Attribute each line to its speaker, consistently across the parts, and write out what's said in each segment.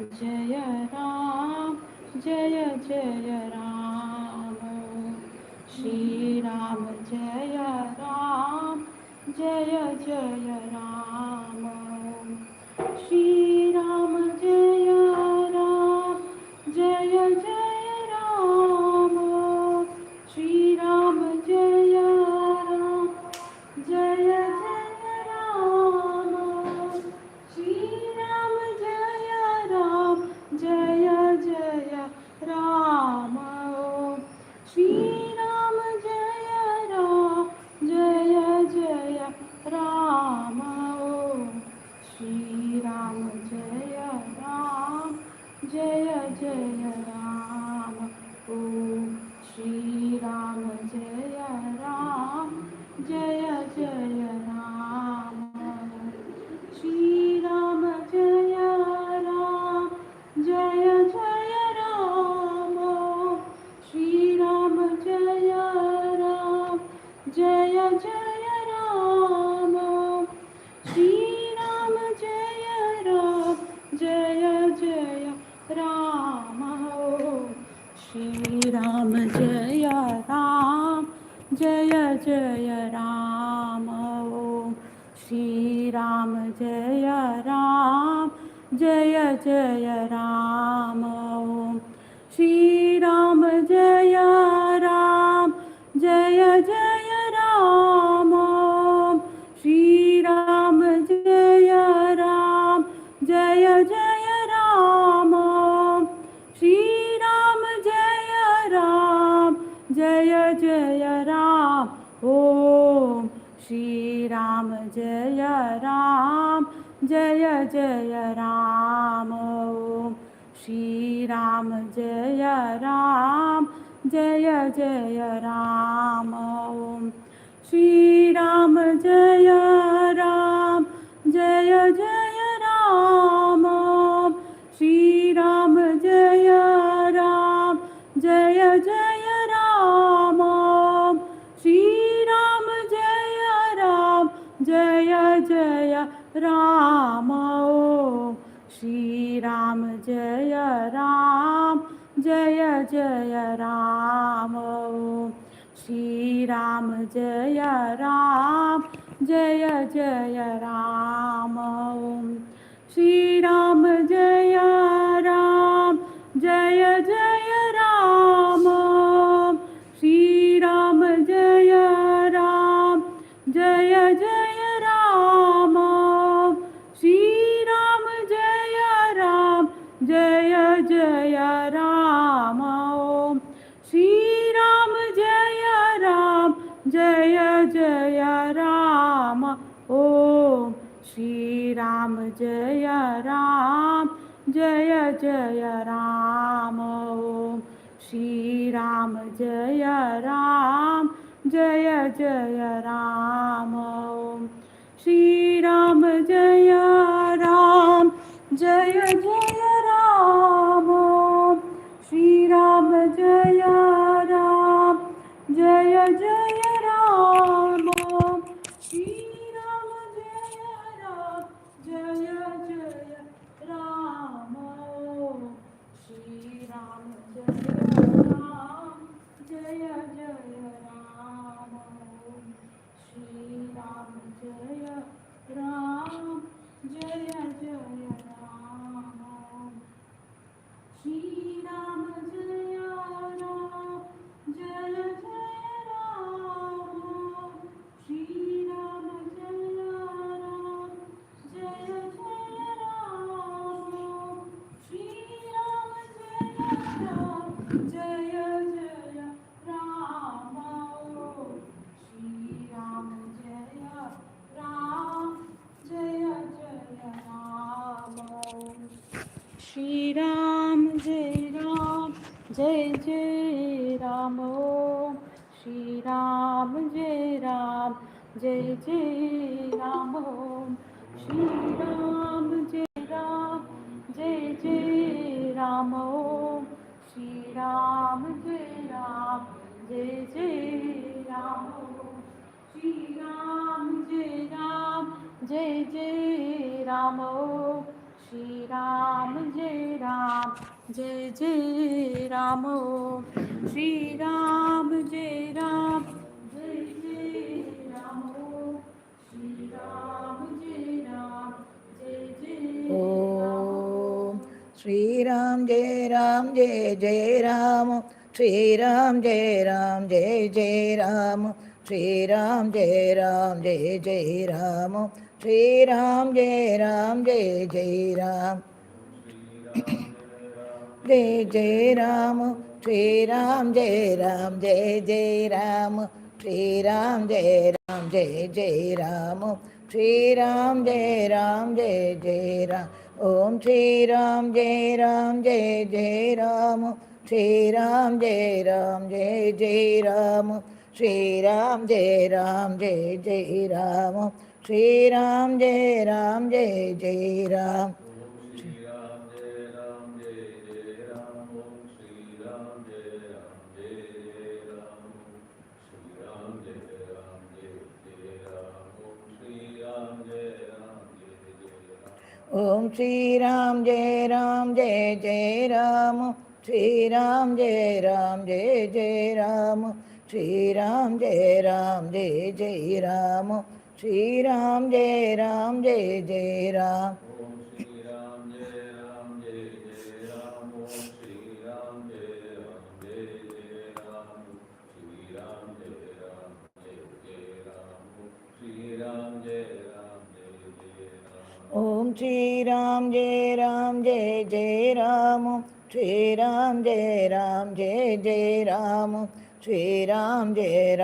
Speaker 1: जय राम जय जय राम श्री राम जय राम जय जय राम श्री राम जय राम जय जय राम श्री राम जय राम जय जय राम श्री राम जय राम जय जय राम श्री राम जय राम जय जय राम श्री राम जय राम जय जय राम ओम श्री राम जय राम जय जय राम श्री राम जय राम जय जय राम श्री राम जय राम जय जय राम श्री राम जय राम जय जय राम श्री राम जय राम जय जय राम श्री राम जय राम जय जय राम श्री राम जय राम जय जय राम श्री राम जय राम जय जय राम श्री राम जय राम जय जय राम ओम श्री राम जय राम जय जय राम ओम श्री राम जय राम जय जय राम ओम श्री राम जय राम जय जय राम श्री राम जय राम जय जय राम श्री राम जय राम जय जय राम श्री राम जय राम जय जय राम श्री राम जय राम जय जय राम श्री राम जय राम जय जय राम श्री राम जय राम जय जय राम श्री राम जय राम जय जय राम श्री राम जय राम जय जय राम ओम श्री राम जय राम जय जय राम ओम श्री राम जय राम जय जय राम ओम श्री राम जय राम जय जय राम श्री राम जय राम जय जय राम श्री राम जय राम जय जय राम श्री राम जय राम जय जय राम श्री राम जय राम जय जय राम श्री राम जय राम जय जय राम श्री राम जय राम जय जय राम श्री राम जय राम जय जय राम श्री राम जय राम जय जय राम श्री राम जय राम जय जय राम श्री राम जय राम जय जय राम श्री राम जय राम जय जय राम श्री राम जय राम जय जय राम श्री राम जय राम जय जय राम श्री राम जय जय जय राम ओम श्री राम जय राम जय जय राम ओम श्री राम जय राम जय जय
Speaker 2: ओम श्री राम जय जय राम श्री राम जय जय राम श्री राम जय जय राम श्री राम जय जय राम जय जय राम श्री राम जय जय राम श्री राम जय जय राम श्री राम जय जय राम ओम श्री राम जय जय राम श्री राम जय जय राम श्री राम जय जय राम श्री राम जय जय राम ओम श्री राम जय जय राम श्री राम जय जय राम श्री राम जय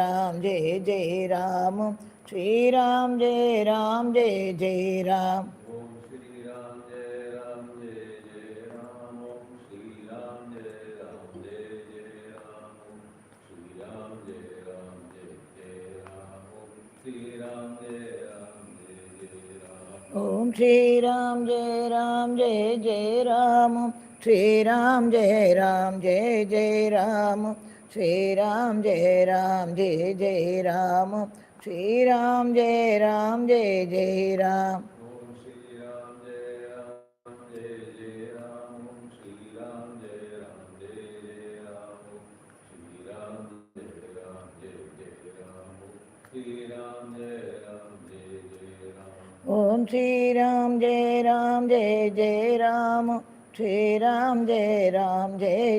Speaker 2: जय राम श्री राम जय जय राम ओम श्री राम जय जय राम श्री राम जय जय राम श्री राम जय जय राम श्री राम जय जय राम ओम श्री राम जय जय राम श्री राम जय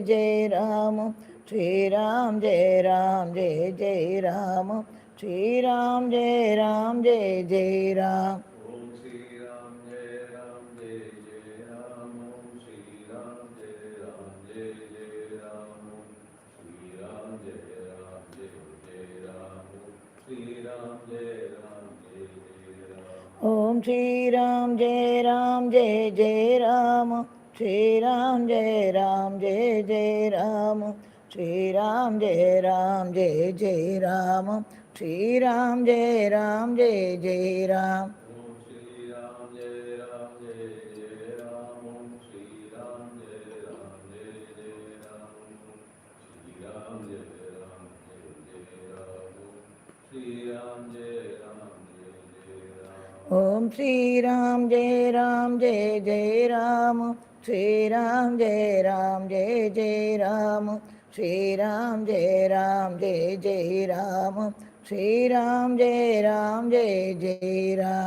Speaker 2: जय राम श्री राम जय जय राम श्री राम जय जय राम ओम श्री राम जय जय राम श्री राम जय जय राम श्री राम जय जय राम श्री राम जय जय राम ओम श्री राम जय जय राम श्री राम जय जय राम श्री राम जय जय राम श्री राम जय जय राम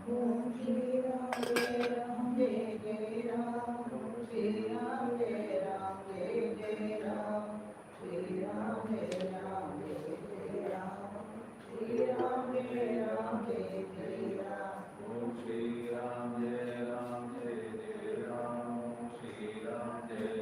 Speaker 2: ओम श्री राम जय जय राम श्री राम जय जय राम श्री राम जय जय राम श्री राम जय जय Ram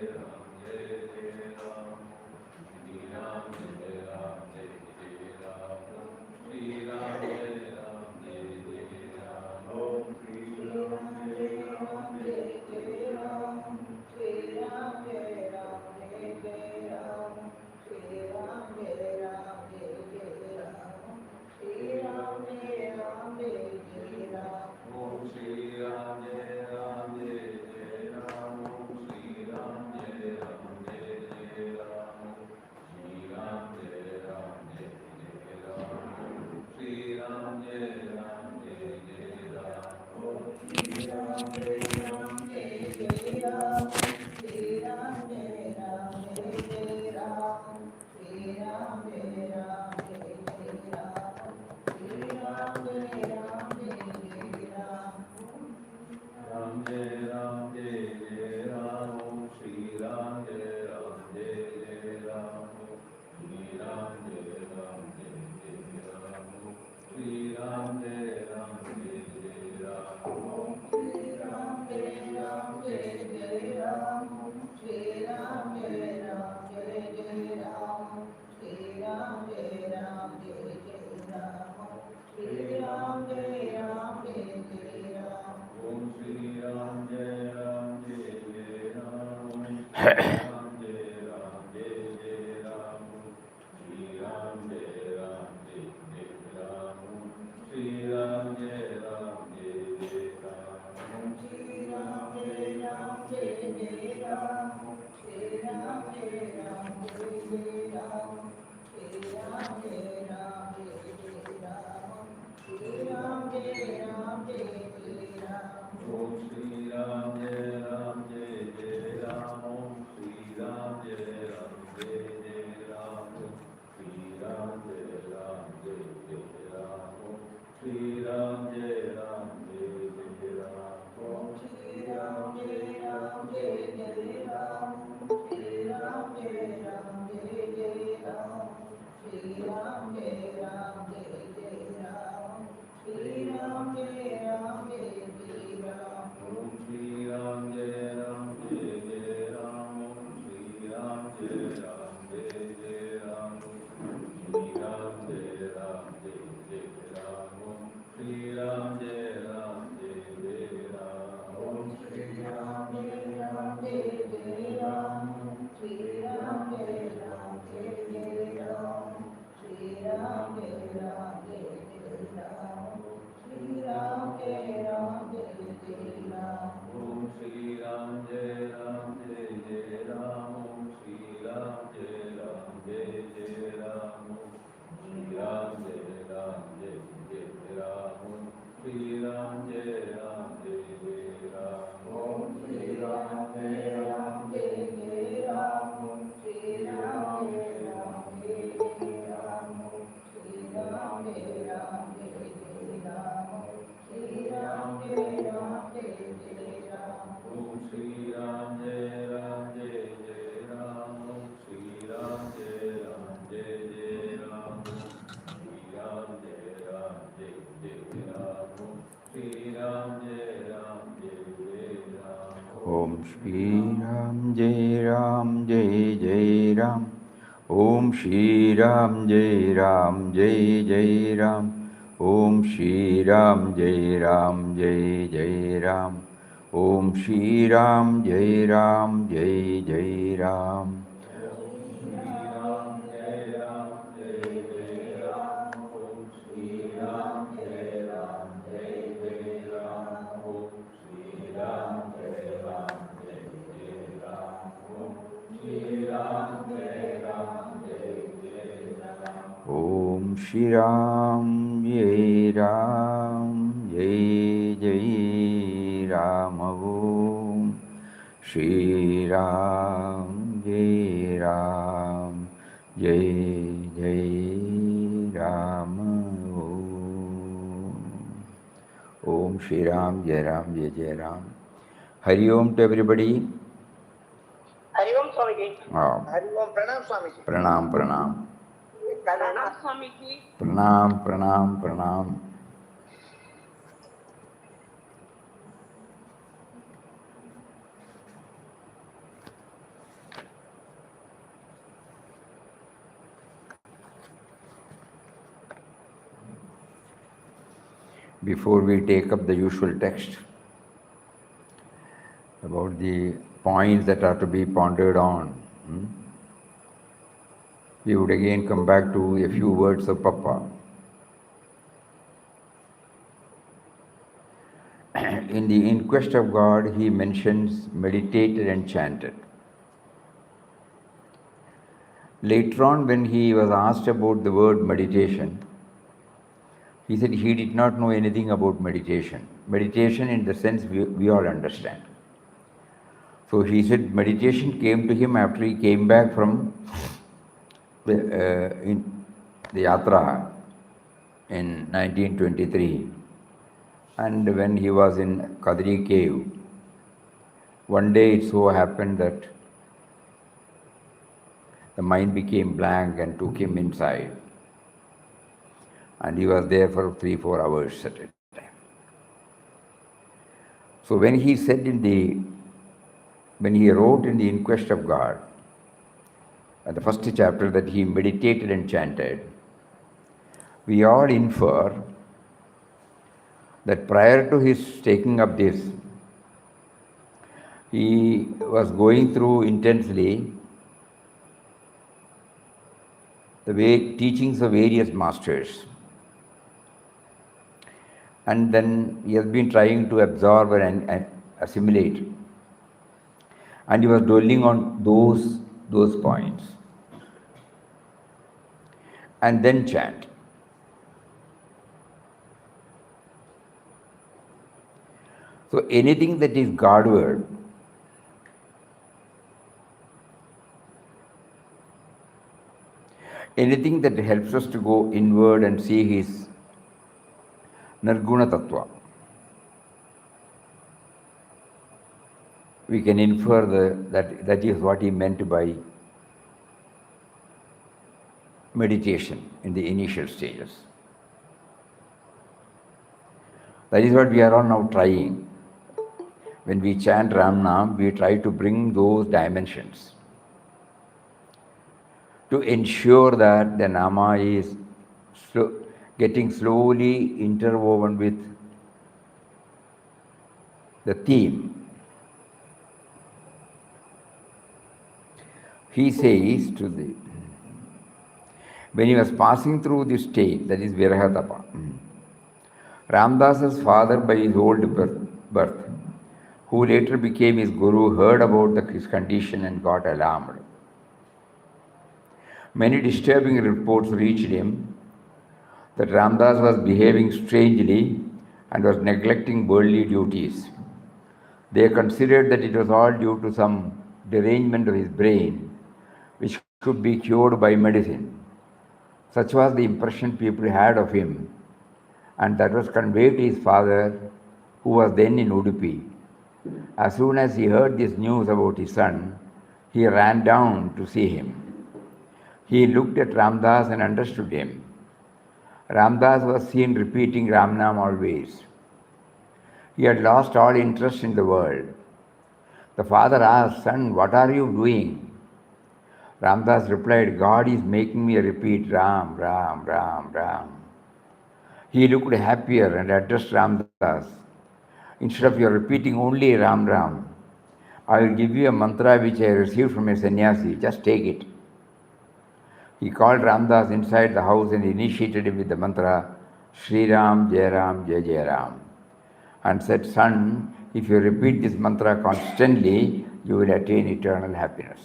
Speaker 3: Om Shri Ram Jai Ram Jai Jai Ram. Om Shri Ram Jai Ram Jai Jai Ram. Om Shri Ram Jai Ram Jai Jai Ram. Om Shri Ram Jai Ram Jai Jai Ram. Om Shri Ram Jai Ram Jai Jai Ram. Om Shri Ram Jai Ram Jai Jai Ram. Om Shri Ram Jai Ram Jai Jai Ram. Hari Om to everybody.
Speaker 4: Hari Om Swamiji.
Speaker 3: Hari
Speaker 4: Om Pranam Swamiji.
Speaker 3: Pranam, pranam.
Speaker 4: Pranam Swamiji.
Speaker 3: Pranam, pranam, pranam. Before we take up the usual text about the points that are to be pondered on, we would again come back to a few words of Papa. In the In Quest of God, he mentions meditated and chanted. Later on, when he was asked about the word meditation, he said he did not know anything about meditation. Meditation in the sense we all understand. So he said meditation came to him after he came back from the Yatra in 1923. And when he was in Kadri cave, one day it so happened that the mind became blank and took him inside. And he was there for 3-4 hours at a time. So when he said when he wrote in the In Quest of God, at the first chapter that he meditated and chanted, we all infer that prior to his taking up this, He was going through intensely the teachings of various masters. And then he has been trying to absorb and assimilate. And he was dwelling on those points. And then chant. So anything that is Godward, anything that helps us to go inward and see his Nirguna Tattva, we can infer that is what he meant by meditation in the initial stages. That is what we are all now trying. When we chant Ramnam, we try to bring those dimensions to ensure that the Nama is getting slowly interwoven with the theme. He says when he was passing through this state, that is Virahatapa, Ramdas's father by his old birth, who later became his guru, heard about his condition and got alarmed. Many disturbing reports reached him that Ramdas was behaving strangely and was neglecting worldly duties. They considered that it was all due to some derangement of his brain, which could be cured by medicine. Such was the impression people had of him, and that was conveyed to his father, who was then in Udupi. As soon as he heard this news about his son, he ran down to see him. He looked at Ramdas and understood him. Ramdas was seen repeating Ramnam always. He had lost all interest in the world. The father asked, "Son, what are you doing?" Ramdas replied, "God is making me repeat Ram, Ram, Ram, Ram." He looked happier and addressed Ramdas. "Instead of your repeating only Ram, Ram, I will give you a mantra which I received from a sannyasi. Just take it." He called Ramdas inside the house and initiated him with the mantra, Sri Ram, Jai Ram, Jai Jai Ram, and said, "Son, if you repeat this mantra constantly, you will attain eternal happiness."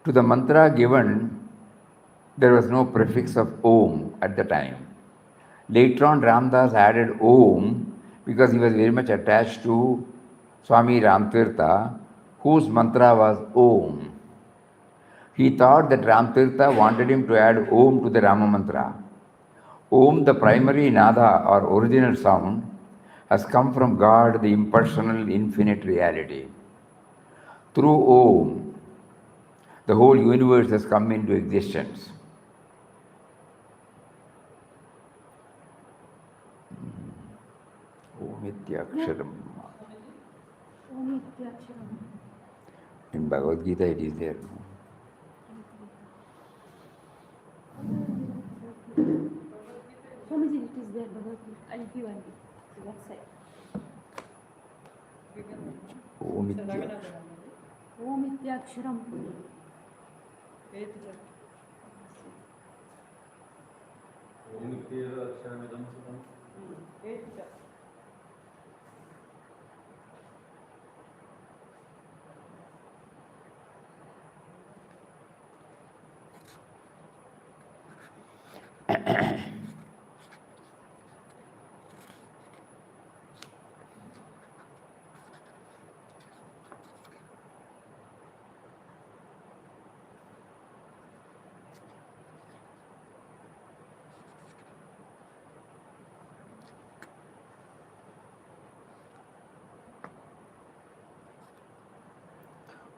Speaker 3: To the mantra given, there was no prefix of Om at the time. Later on, Ramdas added Om because he was very much attached to Swami Ramtirtha, whose mantra was Om. He thought that Ramtirtha wanted him to add Om to the Rama mantra. Om, the primary nada or original sound, has come from God, the impersonal, infinite reality. Through Om, the whole universe has come into existence. Omityaksharam. In Bhagavad Gita it is there.
Speaker 1: Swamiji, it is there, Bhagavad Gita. I'll give on the website. Omityaksharam.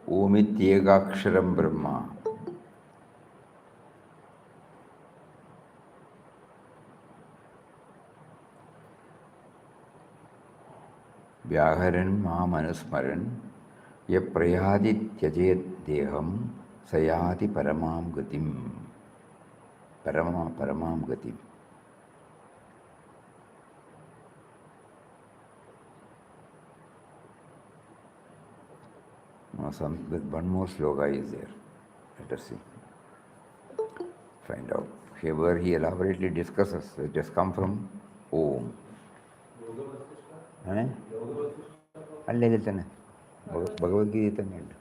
Speaker 3: Omityegaksharam Brahma. Vyaharan Mamanusmaran Yaprayadi Tyajet Deham Sayati Paramam Gatim. Paramam Gatim. One more sloka is there. Let us see. Find out. Here where he elaborately discusses. It has come from Om. അല്ല ഇതിൽ തന്നെ ഭഗവത്ഗീത തന്നെയുണ്ട്.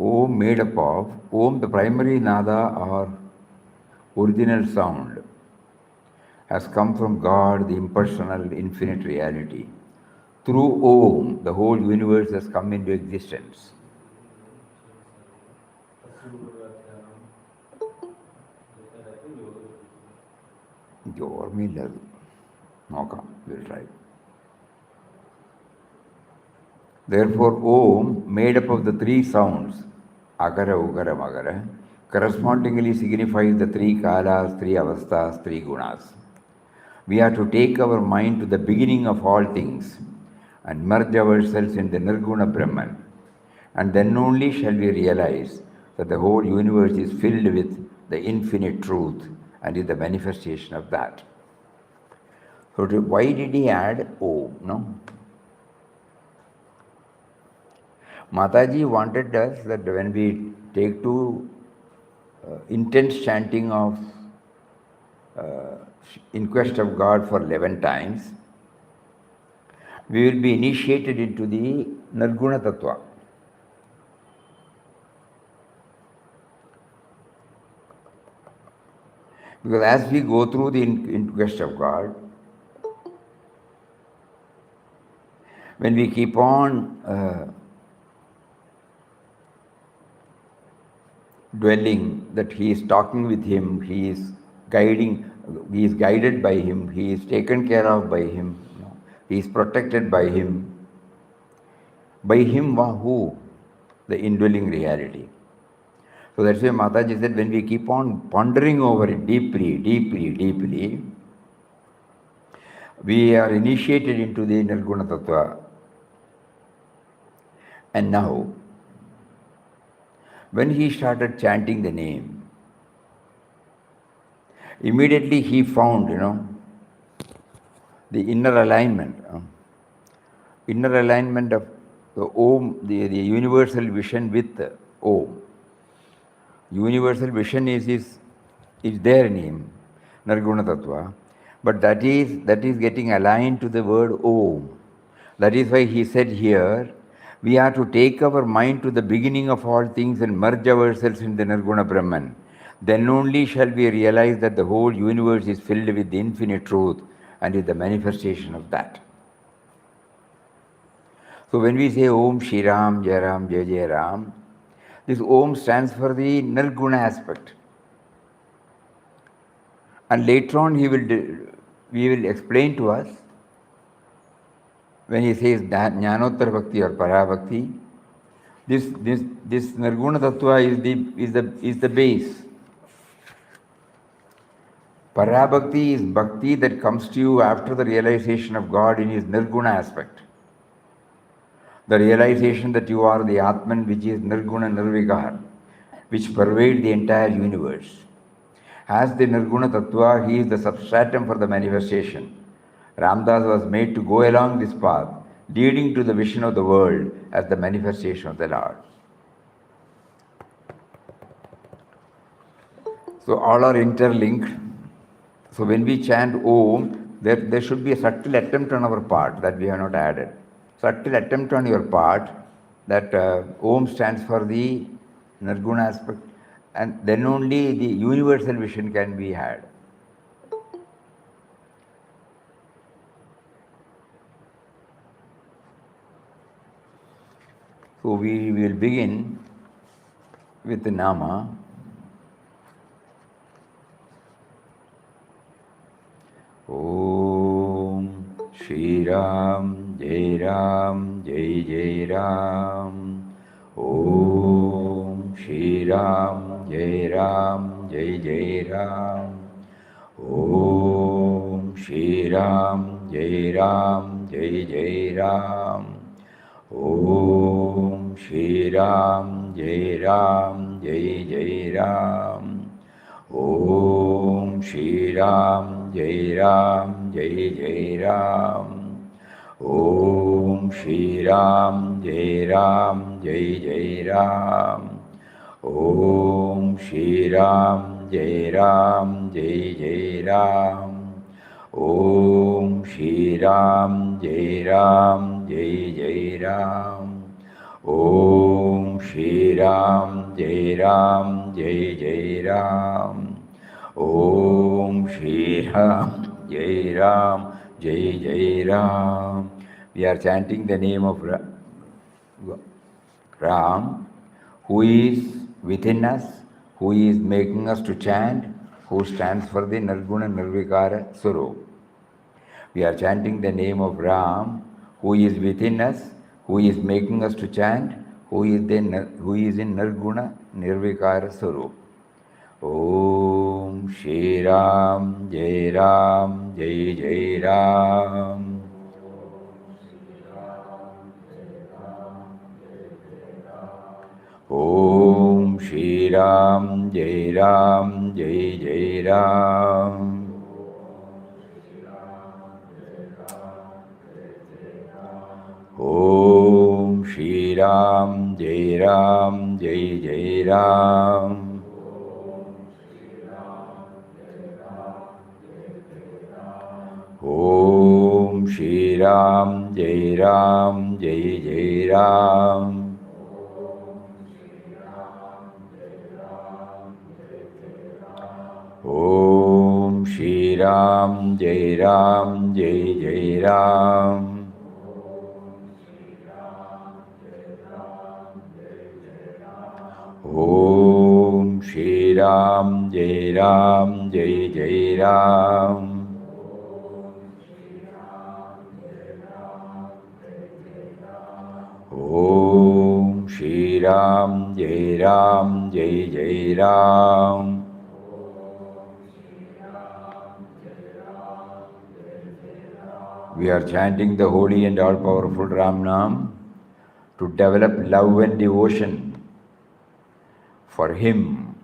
Speaker 3: Om made up of Om, the primary nada or original sound, has come from God, the impersonal, infinite reality. Through Om, the whole universe has come into existence. ഓർമ്മയില്ലത് നോക്കാം, we'll try. Therefore, Om, made up of the three sounds, Akara, Ukara, Magara, correspondingly signifies the three kalas, three avasthas, three gunas. We are to take our mind to the beginning of all things and merge ourselves in the Nirguna Brahman, and then only shall we realize that the whole universe is filled with the infinite truth and is the manifestation of that. So why did he add Om? No? Mataji wanted us that when we take to intense chanting of in quest of God for 11 times, we will be initiated into the Nirguna Tattva. Because as we go through the in quest of God, when we keep on dwelling that he is talking with him, he is guided by him, he is taken care of by him, he is protected by him. By him, who? The indwelling reality. So that's why Mataji said, when we keep on pondering over it deeply, we are initiated into the Nirguna Tattva. And now, when he started chanting the name, immediately he found, the inner alignment of the Om, the universal vision with the Om. Universal vision is there in him, Nirguna Tattva, but that is getting aligned to the word Om. That is why he said here, we are to take our mind to the beginning of all things and merge ourselves in the Nirguna Brahman. Then only shall we realize that the whole universe is filled with the infinite truth and is the manifestation of that. So when we say Om Shri Ram, Jai Ram, Jai Jai Ram, this Om stands for the Nirguna aspect. And later on we will explain to us, when he says Jnanottar Bhakti or Parabhakti, this Nirguna Tattva is the base. Parabhakti is bhakti that comes to you after the realization of God in his Nirguna aspect. The realization that you are the Atman, which is Nirguna Nirvikar, which pervades the entire universe. As the Nirguna Tattva, he is the substratum for the manifestation. Ramdas was made to go along this path, leading to the vision of the world as the manifestation of the Lord. So all are interlinked. So when we chant Om, there should be a subtle attempt on our part that we have not added. Subtle attempt on your part that Om stands for the Nirguna aspect, and then only the universal vision can be had. So we will begin with the Nama. Om Shri Ram, Jai Ram, Jai Jai Ram. Om Shri Ram, Jai Ram, Jai Jai Ram. Om Shri Ram, Jai Ram, Jai Jai Ram. Om Shri Ram, Jai Ram, Jai Jai Ram. Om Shri Ram, Jai Ram, Jai Jai Ram. Om Shri Ram, Jai Ram, Jai Jai Ram. Om Shri Ram, Jai Ram, Jai Jai Ram. Om Shri Ram, Jai Ram, Jai Jai Ram. Om Shri Ram, Jai Ram, Jai Jai Ram. Om Shri Ram, Jai Ram, Jai Jai Ram. We are chanting the name of Ram, who is within us, who is making us to chant, who stands for the Nirguna Nirvikara Swarup. We are chanting the name of Ram, who is within us, who is making us to chant, who is in Nirguna Nirvikara Swarup. Om Shri Ram, Jai Ram, Jai Jai Ram. Om Shri Ram, Jai Ram, Jai Jai Ram. Om Shri Ram, Jai Ram, Jai Jai Ram. Om Shri Ram, Jai Ram, Jai Jai Ram. Om Shri Ram, Jai Ram, Jai Jai Ram. Om Shri Ram, Jai Ram, Jai Jai Ram. Om Shri Ram, Jai Ram, Jai Jai Ram. We are chanting the holy and all-powerful Ramnam to develop love and devotion for Him,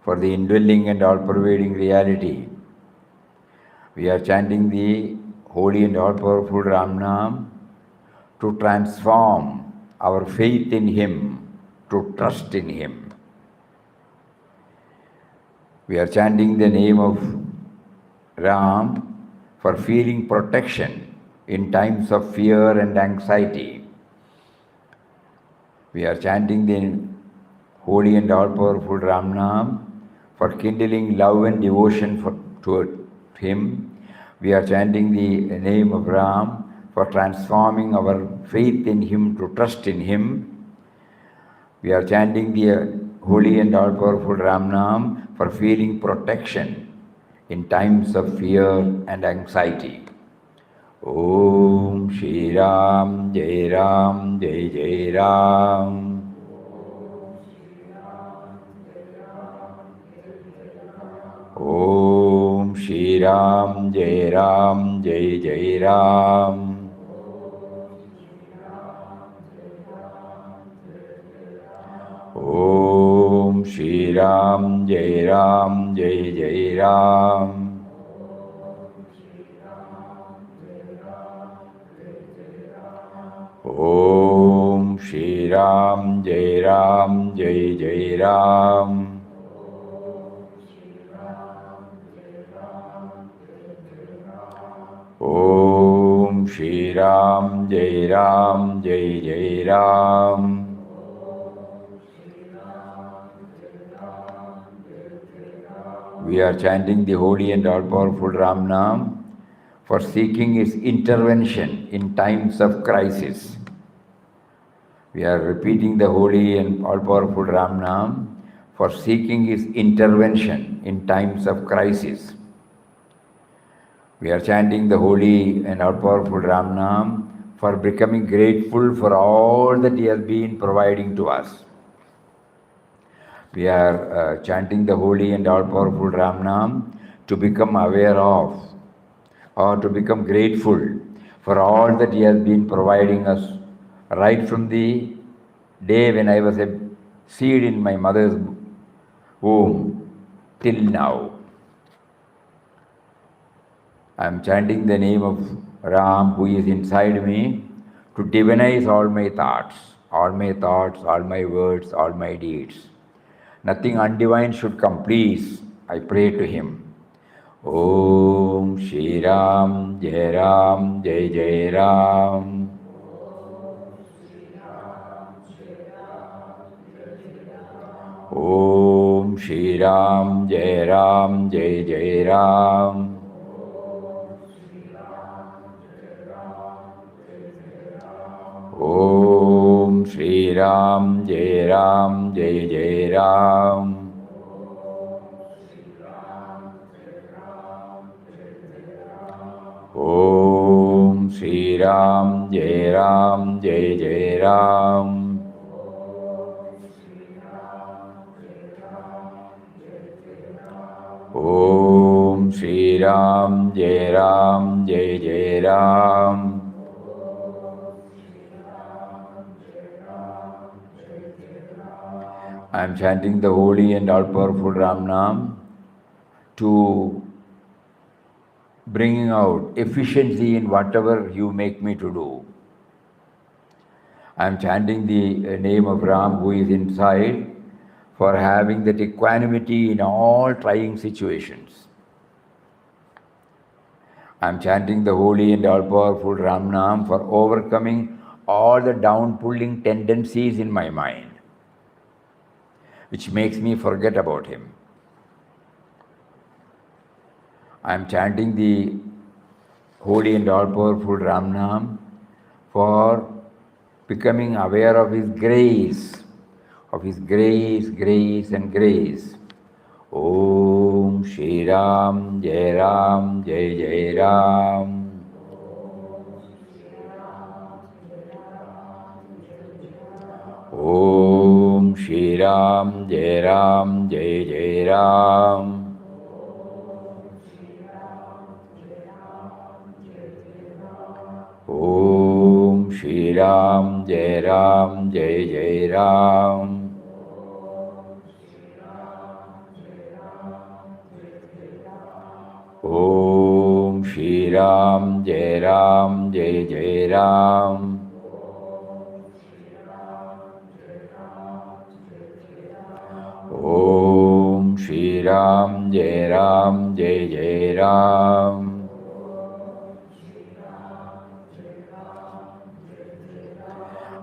Speaker 3: for the indwelling and all-pervading reality. We are chanting the holy and all-powerful Ramnam to transform our faith in Him, to trust in Him. We are chanting the name of Ram for feeling protection in times of fear and anxiety. We are chanting the holy and all-powerful Ramnam for kindling love and devotion toward Him. We are chanting the name of Ram for transforming our faith in Him to trust in Him. We are chanting the holy and all-powerful Ramnam for feeling protection in times of fear and anxiety. Om Shri Ram, Jai Ram, Jai Jai Ram. Om Shri Ram, Jai Ram, Jai Jai Ram. Om Shri Ram, Jai Ram, Jai Jai Ram. Om Shri Ram, Jai Ram, Jai Jai Ram. Om Shri Ram, Jai Ram, Jai Jai Ram. We are chanting the holy and all-powerful Ramnam for seeking His intervention in times of crisis. We are repeating the holy and all-powerful Ramnam for seeking His intervention in times of crisis. We are chanting the holy and all-powerful Ramnam for becoming grateful for all that He has been providing to us. We are chanting the holy and all-powerful Ramnam to become aware of or to become grateful for all that He has been providing us right from the day when I was a seed in my mother's womb till now. I am chanting the name of Ram who is inside me to divinize all my thoughts, all my words, all my deeds. Nothing undivine should come. Please, I pray to him. Om Shri Ram, Jai Jai Ram. Om Shri Ram, Jai Jai Ram. Om Shri Ram, Jai Jai Ram. Om Shri Ram, Jai Jai Ram. Om Shri Ram, Jai Jai Ram. I am chanting the holy and all-powerful Ramnam to bringing out efficiency in whatever you make me to do. I am chanting the name of Ram who is inside for having that equanimity in all trying situations. I am chanting the holy and all-powerful Ramnam for overcoming all the down-pulling tendencies in my mind, which makes me forget about him. I am chanting the holy and all-powerful Ramnam for becoming aware of his grace, grace and grace. Om Shri Ram, Jai Jai Ram. Om Shri Ram, Jai Jai Ram. Om Shri Ram, Jai Jai Ram. Om Shri Ram, Jai Jai Ram. Om Shri Ram, Jai Jai Ram.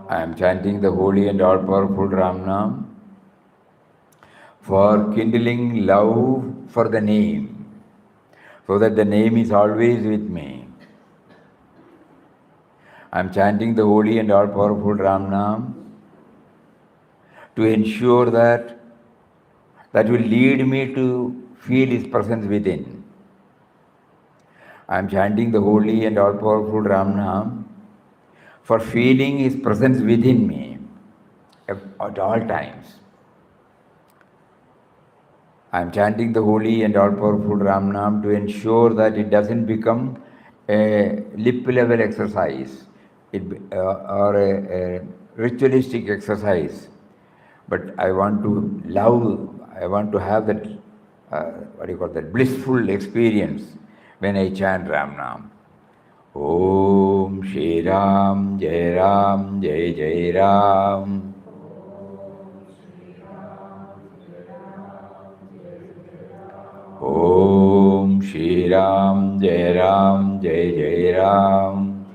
Speaker 3: I am chanting the holy and all-powerful Ramnam for kindling love for the name, so that the name is always with me. I am chanting the holy and all-powerful Ramnam to ensure that will lead me to feel his presence within. I am chanting the holy and all-powerful Ramnam for feeling his presence within me at all times. I am chanting the holy and all-powerful Ramnam to ensure that it doesn't become a lip-level exercise or a ritualistic exercise, but I want to love, I want to have that, blissful experience when I chant Ramnam. Om Shri Ram, Jai Jai Ram. Om Shri Ram, Jai Jai Ram.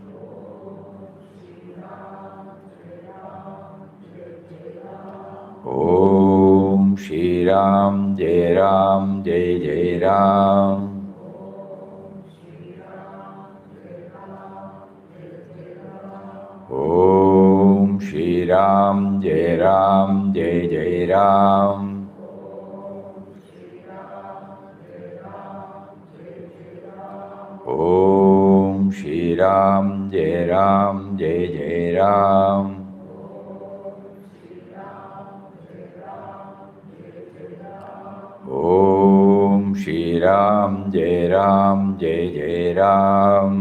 Speaker 3: Om Shri Ram, Jai Jai Ram. Om Shri Ram, Jai Jai Ram. Om Shri Ram, Jai Jai Ram. Om Shri Ram, Jai Jai Ram.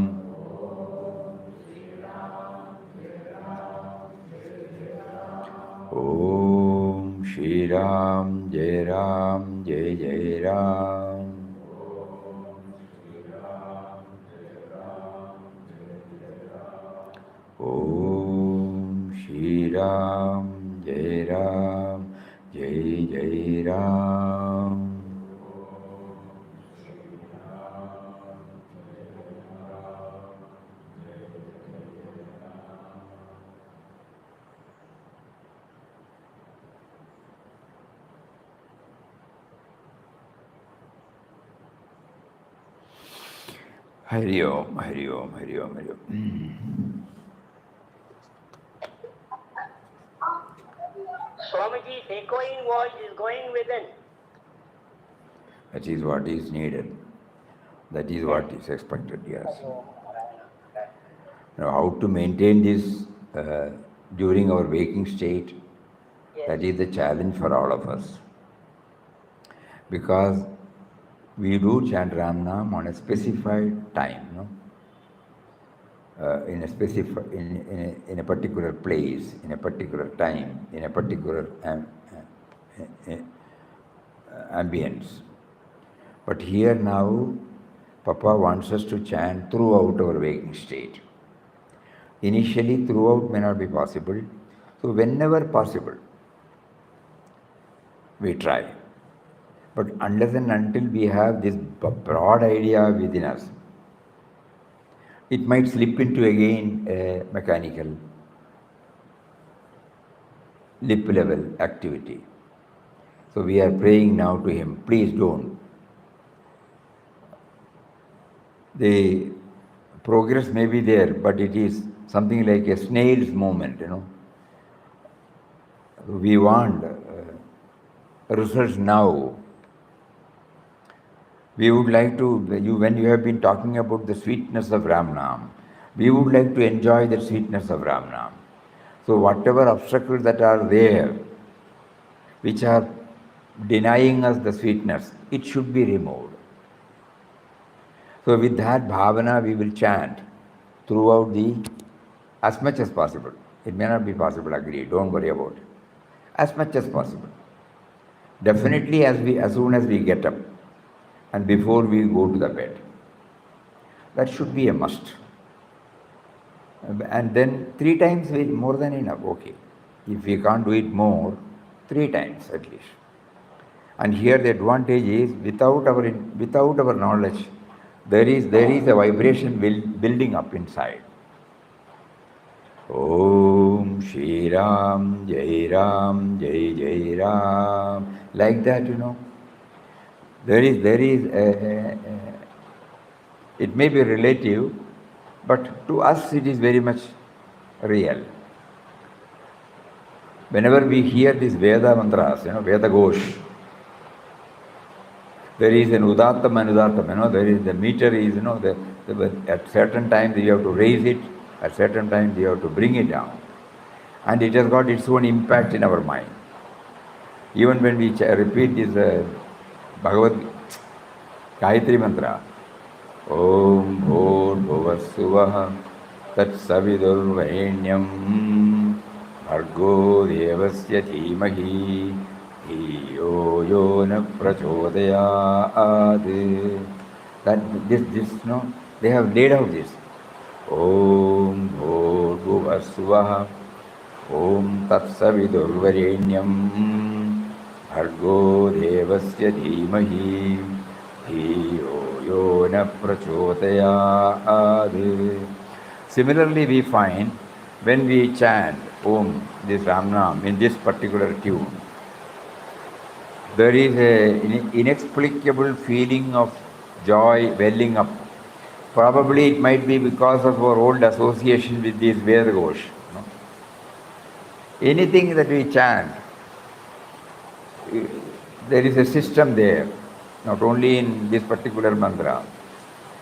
Speaker 3: Om Shri Ram, Jai Jai Ram. Om Shri Ram, Jai Ram, Jai Jai Ram. Hari Om, Hari Om, Hari Om, Hari Om.
Speaker 4: Swamiji's echoing voice is going within.
Speaker 3: That is what is needed. That is what is expected, yes. Now, how to maintain this during our waking state, that is the challenge for all of us. Because we do chant Ramnam on a specified time, no? In a particular place, in a particular time, in a particular ambience. But here now, Papa wants us to chant throughout our waking state. Initially, throughout may not be possible. So whenever possible, we try. But unless and until we have this broad idea within us, it might slip into again a mechanical, lip level activity. So we are praying now to him, please don't. The progress may be there, but it is something like a snail's movement, you know. We want results now. We would like to, when you have been talking about the sweetness of Ramnam, we would like to enjoy the sweetness of Ramnam. So whatever obstacles that are there, which are denying us the sweetness, it should be removed. So with that bhavana, we will chant throughout as much as possible. It may not be possible, agree, don't worry about it. As much as possible. Definitely as soon as we get up and before we go to the bed. That should be a must. And then 3 times more than enough, okay. If we can't do it more, 3 times at least. And here the advantage is without our knowledge, there is a vibration building up inside. Om Shri Ram, Jai Ram, Jai Jai Ram. Like that, you know. There is it may be relative, but to us it is very much real. Whenever we hear these Veda mantras, you know, Veda Ghosh, there is an Udattam and Udattam, you know, there is the meter is, you know, at certain times you have to raise it, at certain times you have to bring it down. And it has got its own impact in our mind. Even when we repeat this Bhagavad Gayatri mantra, Om Bhur Bhuvassuvaha Tat Savidurvarenyam Bhargo Devasya Dhimahi Dhiyo Yo Na Prachodayat. That this no, they have laid out this. Om Bhur Bhuvassuvaha Om Tat Savidurvarenyam Bhargo Devasya Dhimahi Dhiyo Yo Na Prachodayat. Similarly, we find when we chant Om, this Ramnam, in this particular tune, there is an inexplicable feeling of joy welling up. Probably it might be because of our old association with this Veda Ghosh. No? Anything that we chant, there is a system there, not only in this particular mantra.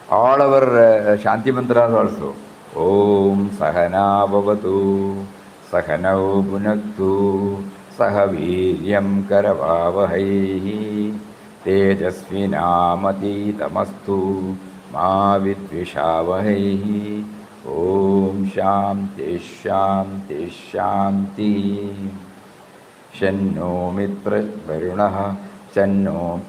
Speaker 3: All our Shanti mantras also. Om Sahana Bhavatu Sahanau Bhunaktu Sahaviryam Karavavahai Tejasvinamati Tamastu Ma Vidvishavahai. Om Shanti Shanti Shanti. Shanno Mitra Varunaha Channo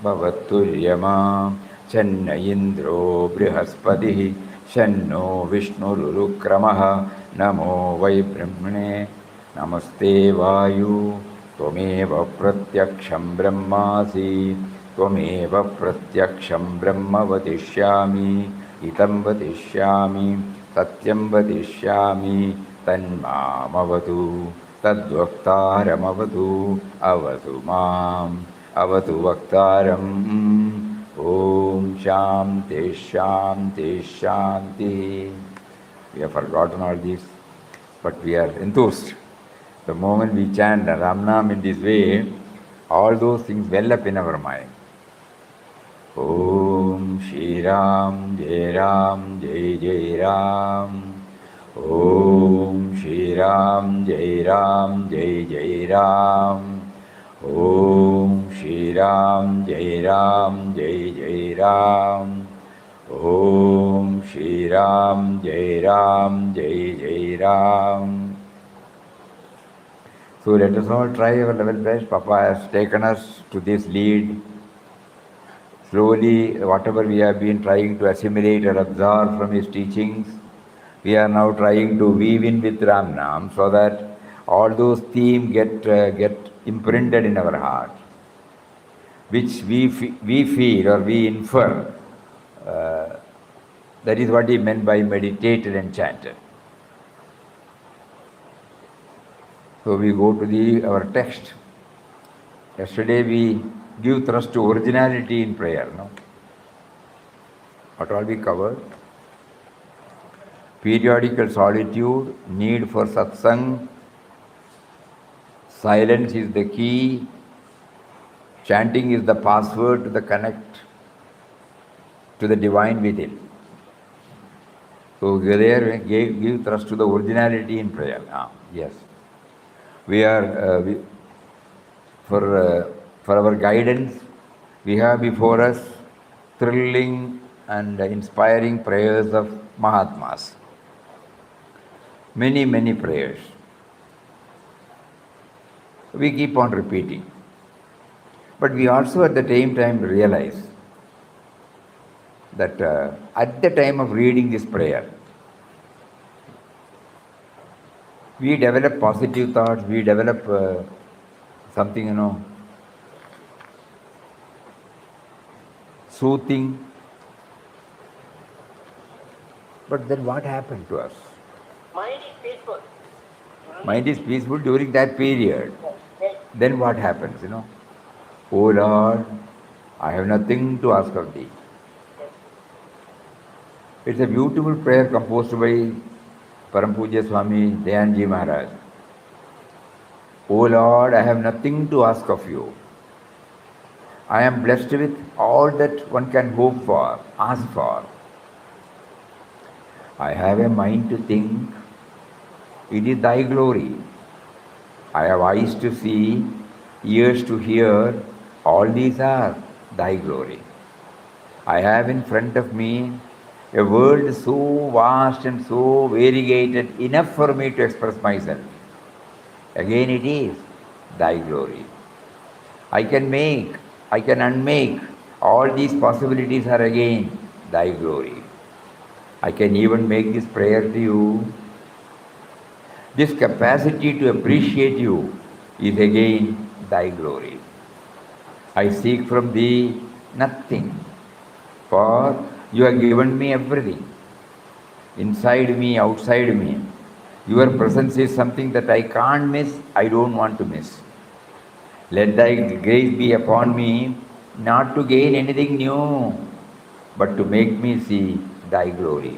Speaker 3: Bhavatturyama Channa Indro Brihaspatihi Shanno Vishnu Rukramaha Namo Vai Brahmane Namaste Vayu Tvameva Pratyaksham Brahmasi Tvameva Pratyaksham Brahma Vadishyami Itam Vadishyami Satyam Vadishyami Tanmamavatu Tadvaktaramavatu Avatu Mam Avatu Vaktaram Om Shanti Shanti Shanti. We have forgotten all this, but we are enthused. The moment we chant Ramnam in this way, all those things well up in our mind. Om Shri Ram, Jai Ram, Jai Jai Ram. Om Shri Ram, Jai Ram, Jai Jai Ram. Om Shri Ram, Jai Ram, Jai Jai Ram. Om Shri Ram, Jai Ram, Jai Jai Ram. So let us all try our level best. Papa has taken us to this lead. Slowly, whatever we have been trying to assimilate or absorb from his teachings, we are now trying to weave in with Ramnam so that all those themes get imprinted in our heart, which we feel or we infer. That is what he meant by meditated and chanted. So we go to our text. Yesterday we give thrust to originality in prayer. No? What all we covered? Periodical solitude, need for satsang, silence is the key, chanting is the password to the connect to the divine within. So there give thrust to the originality in prayer. Yes. We are, for our guidance, we have before us thrilling and inspiring prayers of Mahatmas. Many, many prayers. We keep on repeating. But we also at the same time realize that at the time of reading this prayer, we develop positive thoughts, we develop something, soothing. But then what happened to us?
Speaker 4: Mind is peaceful.
Speaker 3: Mind is peaceful during that period.
Speaker 4: Yes.
Speaker 3: Then what happens, Oh Lord, I have nothing to ask of thee. It's a beautiful prayer composed by Param Pujya Swami Dayanji Maharaj. Oh Lord, I have nothing to ask of you. I am blessed with all that one can hope for, ask for. I have a mind to think. It is thy glory. I have eyes to see, ears to hear. All these are thy glory. I have in front of me a world so vast and so variegated, enough for me to express myself. Again it is thy glory. I can make, I can unmake. All these possibilities are again thy glory. I can even make this prayer to you. This capacity to appreciate you is again thy glory. I seek from thee nothing, for you have given me everything. Inside me, outside me. Your presence is something that I can't miss, I don't want to miss. Let thy grace be upon me, not to gain anything new, but to make me see thy glory.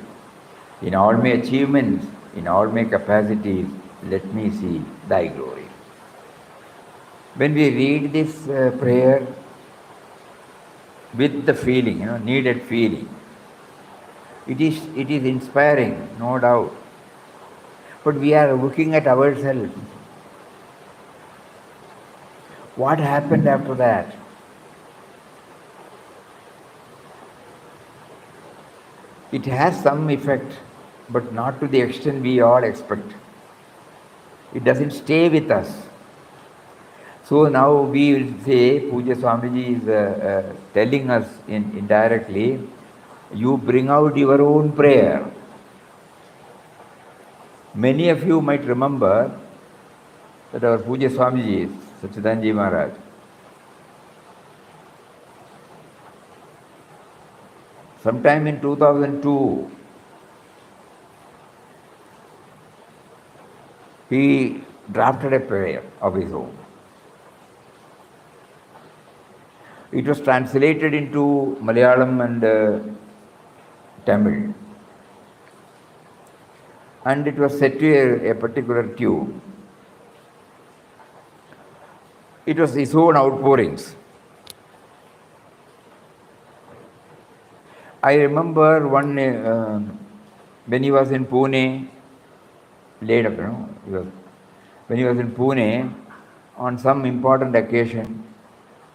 Speaker 3: In all my achievements, in all my capacities, let me see thy glory. When we read this prayer with the feeling, needed feeling, it is inspiring, no doubt. But we are looking at ourselves. What happened after that? It has some effect, but not to the extent we all expect. It doesn't stay with us. So now we will say, Puja Swamiji is telling us indirectly, you bring out your own prayer. Many of you might remember that our Puja Swamiji, Sachidanji Maharaj, sometime in 2002, he drafted a prayer of his own. It was translated into Malayalam and Tamil, and it was set to a particular tune. It was his own outpourings. I remember one when he was in Pune, laid up, when he was in Pune, on some important occasion,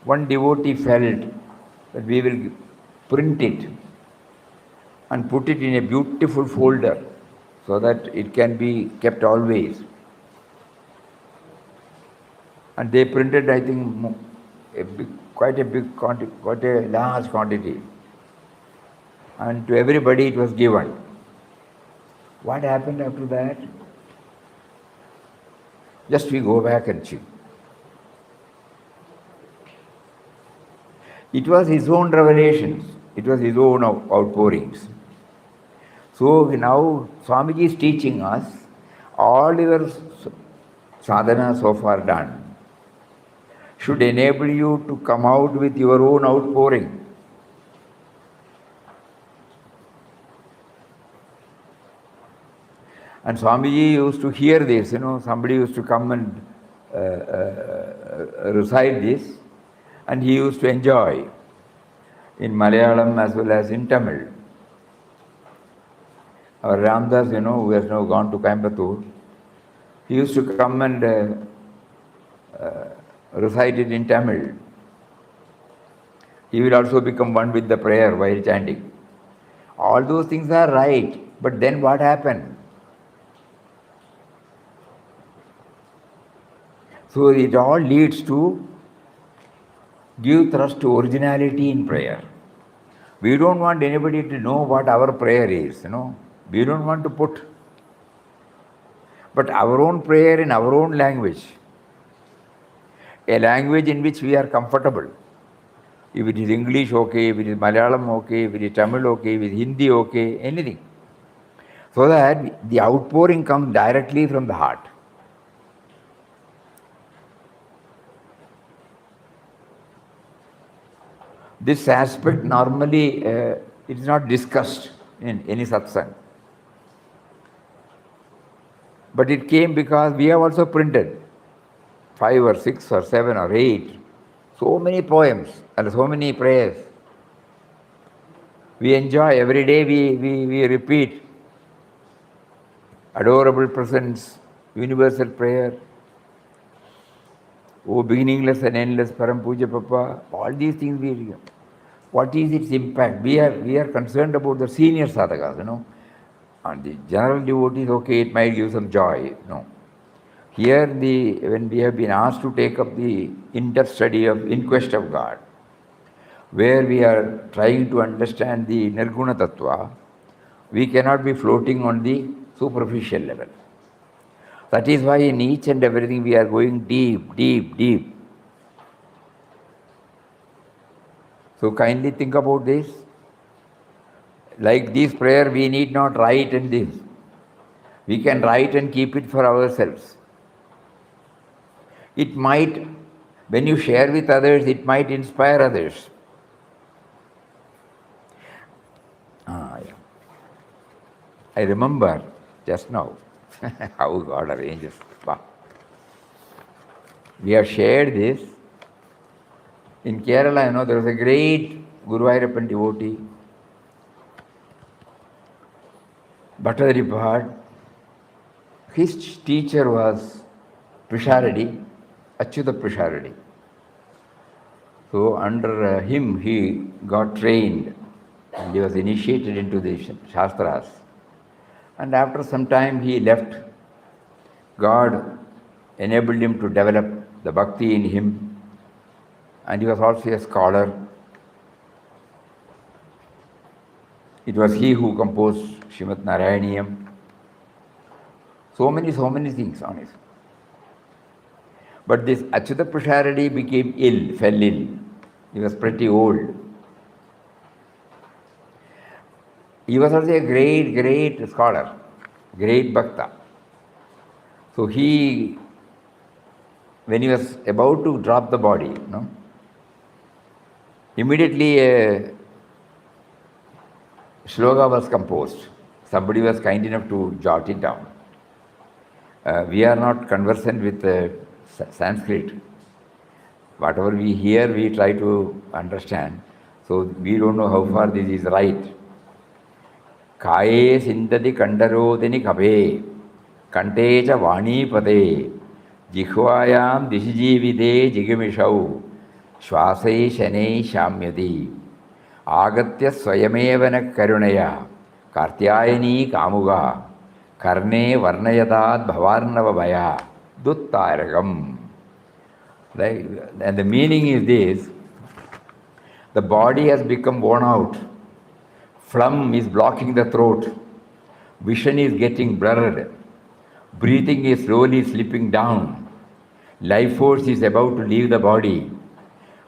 Speaker 3: one devotee felt that we will print it and put it in a beautiful folder so that it can be kept always. And they printed, I think, quite a large quantity. And to everybody it was given. What happened after that? Just we go back and check. It was his own revelations. It was his own outpourings. So now Swamiji is teaching us, all your sadhana so far done should enable you to come out with your own outpouring. And Swamiji used to hear this, somebody used to come and recite this, and he used to enjoy in Malayalam as well as in Tamil. Our Ramdas, who has now gone to Coimbatore, he used to come and recite it in Tamil. He will also become one with the prayer while chanting. All those things are right, but then what happened? So it all leads to give thrust to originality in prayer. We don't want anybody to know what our prayer is, We don't want to put. But our own prayer in our own language, a language in which we are comfortable. If it is English, okay. If it is Malayalam, okay. If it is Tamil, okay. If it is Hindi, okay. Anything. So that the outpouring comes directly from the heart. This aspect normally it is not discussed in any satsang. But it came because we have also printed 5 or 6 or 7 or 8, so many poems and so many prayers. We enjoy, every day we repeat adorable presence, universal prayer, oh beginningless and endless Param Puja Papa, all these things we do. What is its impact? We are concerned about the senior sadhakas, And the general devotees, okay, it might give some joy, Here, when we have been asked to take up the in-depth study of In Quest of God, where we are trying to understand the Nirguna Tattva, we cannot be floating on the superficial level. That is why in each and everything we are going deep, deep, deep. So kindly think about this. Like this prayer, we need not write and this. We can write and keep it for ourselves. It might, when you share with others, it might inspire others. I remember just now how God arranges. We have shared this. In Kerala, there was a great Guruvayurappan devotee, Bhattathirippal. His teacher was Pusharedy, Achyutapusharedy. So under him he got trained and he was initiated into the Shastras. And after some time he left. God enabled him to develop the bhakti in him. And he was also a scholar. It was he who composed Srimad Narayaniyam. So many things on it. But this Achyutapusharedy became ill, fell ill. He was pretty old. He was also a great scholar, great bhakta. So when he was about to drop the body, immediately a shloka was composed. Somebody was kind enough to jot it down. We are not conversant with Sanskrit. Whatever we hear, we try to understand. So we don't know how far this is right. Kaye sindati kandarodini kabe, kantecha vani pade, jihvayam dishijivide jigamishau, shwasai shanai shamyati, agatya swayamevana karunaya, kartyayani kamuga, karne varnayatad bhavarnava bhaya, duttarakam. And the meaning is this: the body has become worn out. Phlegm is blocking the throat. Vision is getting blurred. Breathing is slowly slipping down. Life force is about to leave the body.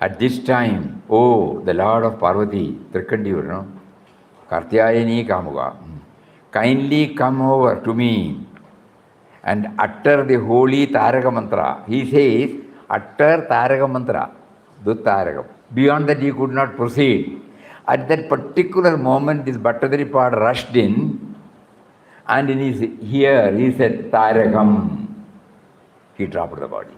Speaker 3: At this time, oh, the Lord of Parvati, Trikandiur, Kartyayani Kamuga, kindly come over to me and utter the holy Taraka mantra. He says, utter Taraka mantra, Duttarakam. Beyond that, he could not proceed. At that particular moment, this Bhattathirippal rushed in, and in his ear, he said, Tharakam. He dropped the body.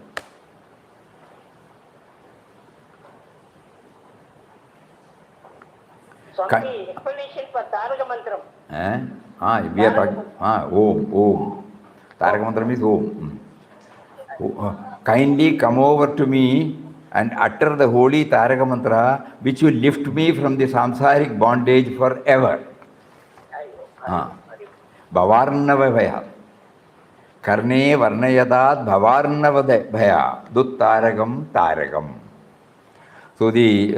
Speaker 4: So, the explanation for Taraka Mantram.
Speaker 3: We are talking, Om. Taraka mantra means Om. Kindly come over to me and utter the holy Taraka mantra, which will lift me from the samsaric bondage forever. Bhavarnava bhaya. Karne varnayadat bhavarnava bhaya. Duttarakam tarakam. So the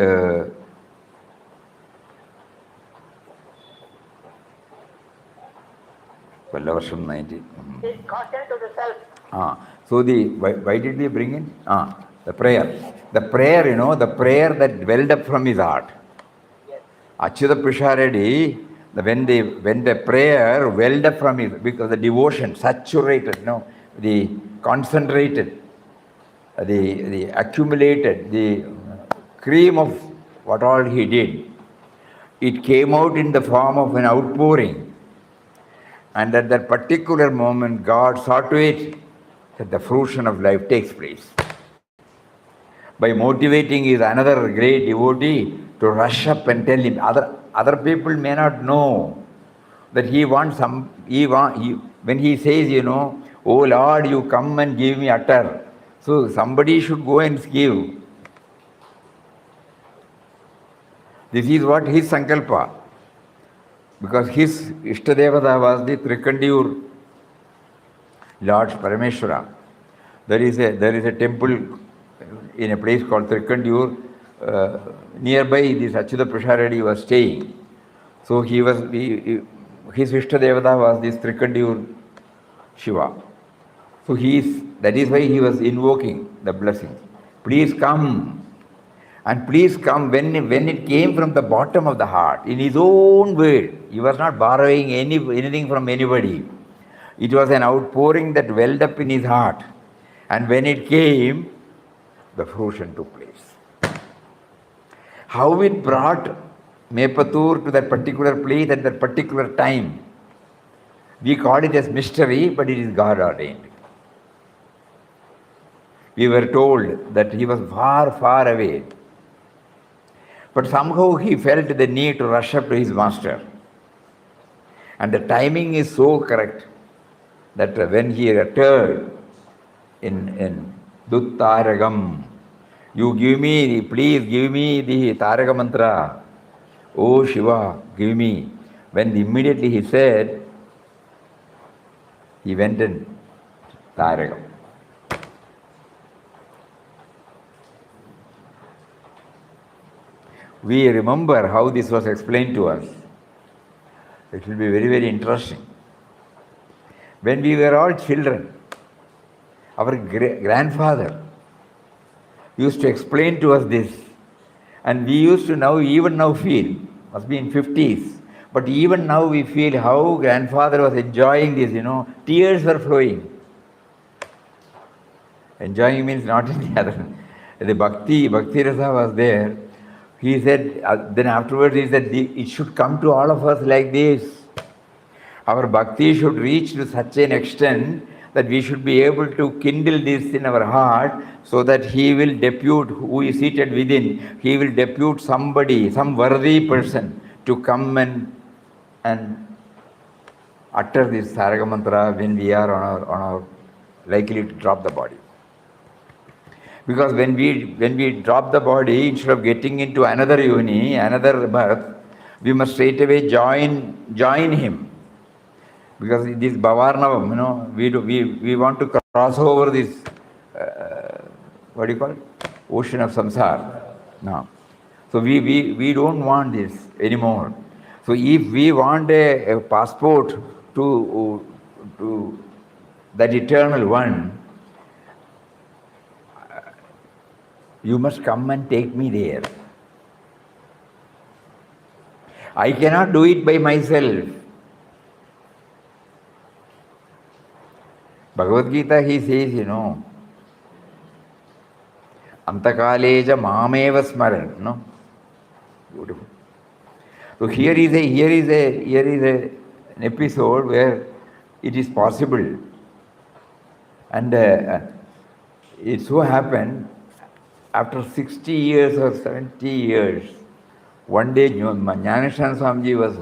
Speaker 3: Verse 19.
Speaker 4: It's constant to the self.
Speaker 3: So why did we bring in? The prayer. The prayer, the prayer that welled up from his heart.
Speaker 4: Yes.
Speaker 3: Achyutapusharedy, when the prayer welled up from his, because the devotion saturated, the concentrated, the accumulated, the cream of what all he did, it came out in the form of an outpouring. And at that particular moment, God saw to it that the fruition of life takes place. By motivating his another great devotee to rush up and tell him, other people may not know that he wants when he says, oh Lord, you come and give me utter. So somebody should go and give. This is what his sankalpa. Because his Ishtadevata was the Trikandiur Lord Parameshwara. There is a temple in a place called Trikandiur. Nearby this Achyutapusharedy was staying. So his Ishtadevata was this Trikandiur Shiva. So that is why he was invoking the blessings. Please come. And please come when it came from the bottom of the heart, in his own word. He was not borrowing anything from anybody. It was an outpouring that welled up in his heart. And when it came, the fruition took place. How it brought Mepatthur to that particular place at that particular time, we call it as mystery, but it is God ordained. We were told that he was far away. But somehow he felt the need to rush up to his master. And the timing is so correct that when he uttered in Duttaragam, please give me the Taraka mantra. Oh Shiva, give me. When immediately he said, he went in Taragam. We remember how this was explained to us. It will be very interesting. When we were all children, our grandfather used to explain to us this, and we used to now, even now feel, must be in 50s, but even now we feel how grandfather was enjoying this, tears were flowing. Enjoying means not in the other. The Bhakti Rasa was there. He said, then afterwards he said, it should come to all of us like this. Our Bhakti should reach to such an extent that we should be able to kindle this in our heart so that he will depute, who is seated within, he will depute somebody, some worthy person to come and utter this tharakam mantra when we are on our likely to drop the body. Because when we drop the body, instead of getting into another yoni, another birth, we must straight away join him. Because this Bhavarnavam, we want to cross over this, what do you call it? Ocean of samsara. No. So we don't want this anymore. So if we want a passport to that eternal one, you must come and take me there. I cannot do it by myself. Bhagavad Gita, he says, Antakaleja mameva smaran. No? Beautiful. So here is an episode where it is possible. And it so happened, after 60 years or 70 years, one day Anandashram Swamiji was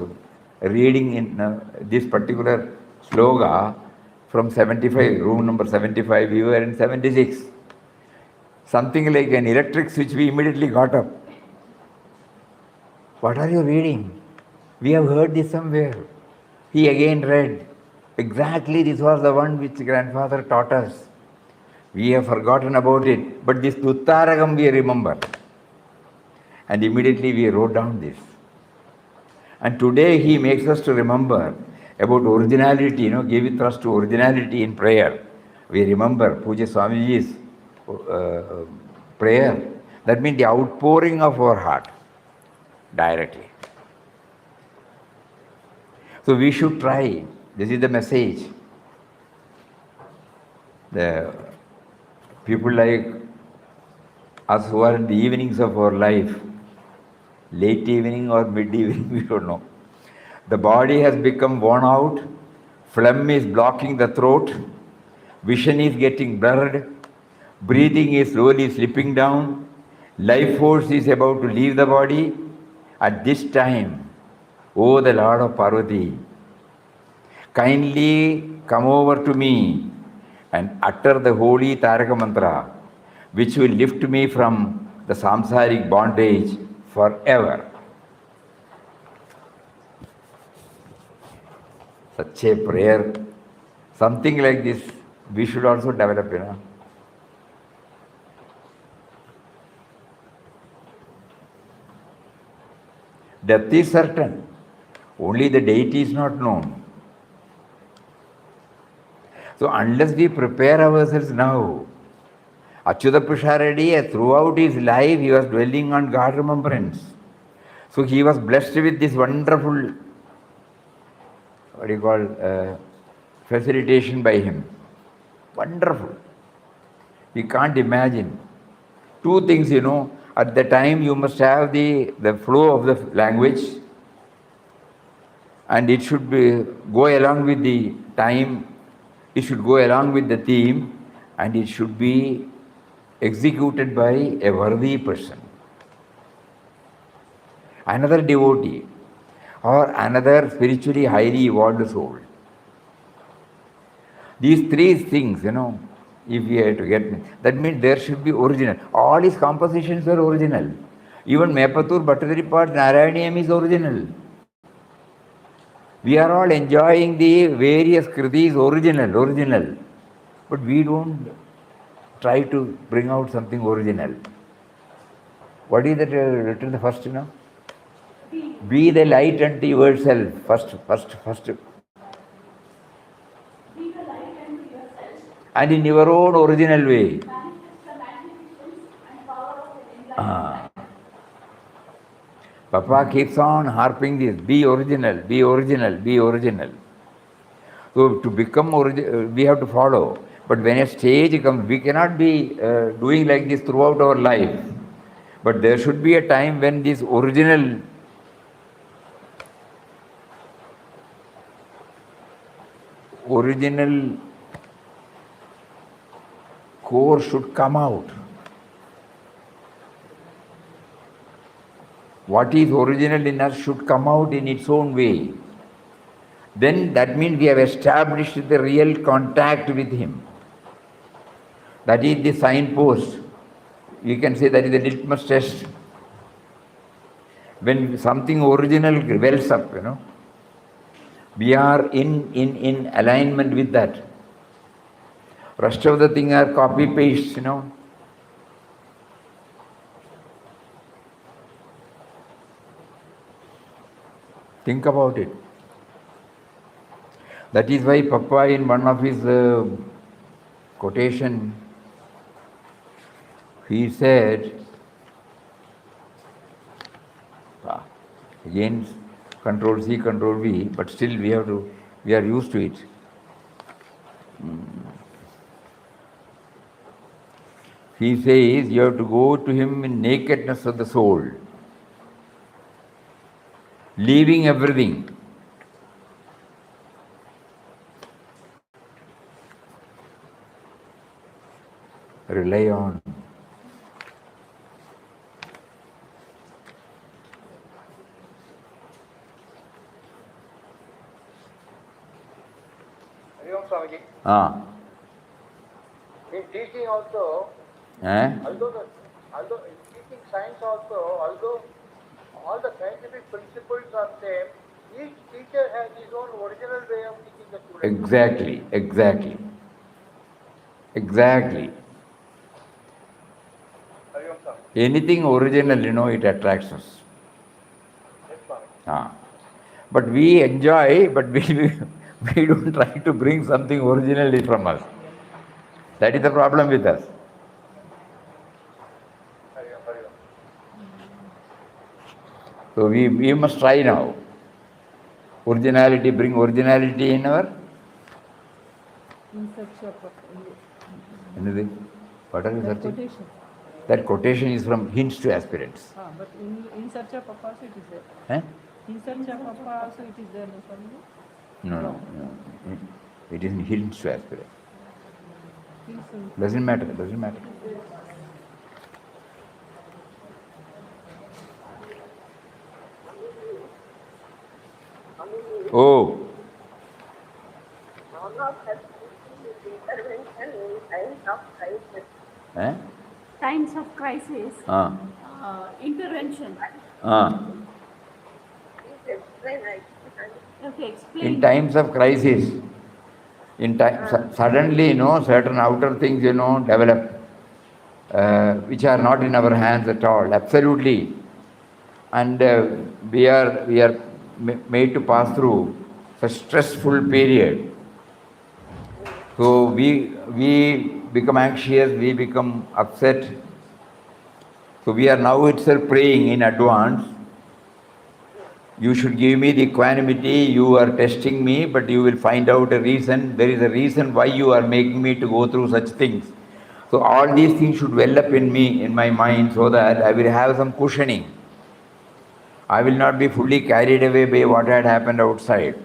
Speaker 3: reading in this particular sloga from 75, room number 75, we were in 76. Something like an electric switch, we immediately got up. What are you reading? We have heard this somewhere. He again read. Exactly this was the one which grandfather taught us. We have forgotten about it, but this tharakam we remember. And immediately we wrote down this. And today he makes us to remember about originality, give thrust to originality in prayer. We remember Puja Swamiji's prayer. That means the outpouring of our heart directly. So we should try. This is the message. The people like us who are in the evenings of our life, late evening or mid evening, we don't know. The body has become worn out, phlegm is blocking the throat, vision is getting blurred, breathing is slowly slipping down, life force is about to leave the body. At this time, O the Lord of Parvati, kindly come over to me and utter the holy tharakam mantra, which will lift me from the samsaric bondage forever. Such a prayer, something like this, we should also develop, Death is certain, only the deity is not known. So unless we prepare ourselves now, Achyutapusharedy, throughout his life, he was dwelling on God remembrance. So he was blessed with this wonderful, facilitation by him. Wonderful. We can't imagine. Two things, at the time you must have the flow of the language, and it should go along with the time, it should go along with the theme, and it should be executed by a worthy person. Another devotee or another spiritually highly evolved soul. These three things, if we have to get, that means there should be original. All his compositions were original. Even Mepatthur Bhattathirippal Narayaniyam is original. We are all enjoying the various kritis original. But we don't try to bring out something original. What is that written the first, Be the light unto yourself. First. and in your own original way. Ah. Papa keeps on harping this, be original, be original, be original. So to become original, we have to follow. But when a stage comes, we cannot be doing like this throughout our life. But there should be a time when this original core should come out. What is original in us should come out in its own way. Then that means we have established the real contact with Him. That is the signpost. You can say that is the litmus test. When something original wells up, we are in alignment with that. Rest of the thing are copy paste, Think about it. That is why Papa in one of his quotation, he said, again Control C, Control V, but still we are used to it. He says you have to go to Him in nakedness of the soul, leaving everything. Rely on.
Speaker 4: Swamiji. In teaching also, although in teaching science also, although all the scientific principles are same, each teacher has his own original way of teaching the students.
Speaker 3: Exactly. Anything original, it attracts us.
Speaker 4: Yes,
Speaker 3: But we enjoy, but we don't try to bring something originally from us. That is the problem with us. So we must try now. Bring originality in our...
Speaker 1: In search of
Speaker 3: Anything? What are you searching?
Speaker 1: quotation.
Speaker 3: That quotation is from Hints to Aspirants.
Speaker 1: But in search of Papa also it is there. In search of Papa also it is there, no Swamiji?
Speaker 3: No. It is in Hints to Aspirants. Doesn't matter. Oh.
Speaker 1: Times of crisis. Intervention. Okay, explain.
Speaker 3: In times of crisis, suddenly, certain outer things, develop, which are not in our hands at all, absolutely. And we are made to pass through a stressful period. So we become anxious, we become upset. So we are now itself praying in advance. You should give me the equanimity, you are testing me, but you will find out a reason. There is a reason why you are making me to go through such things. So all these things should well up in me, in my mind, so that I will have some cushioning. I will not be fully carried away by what had happened outside.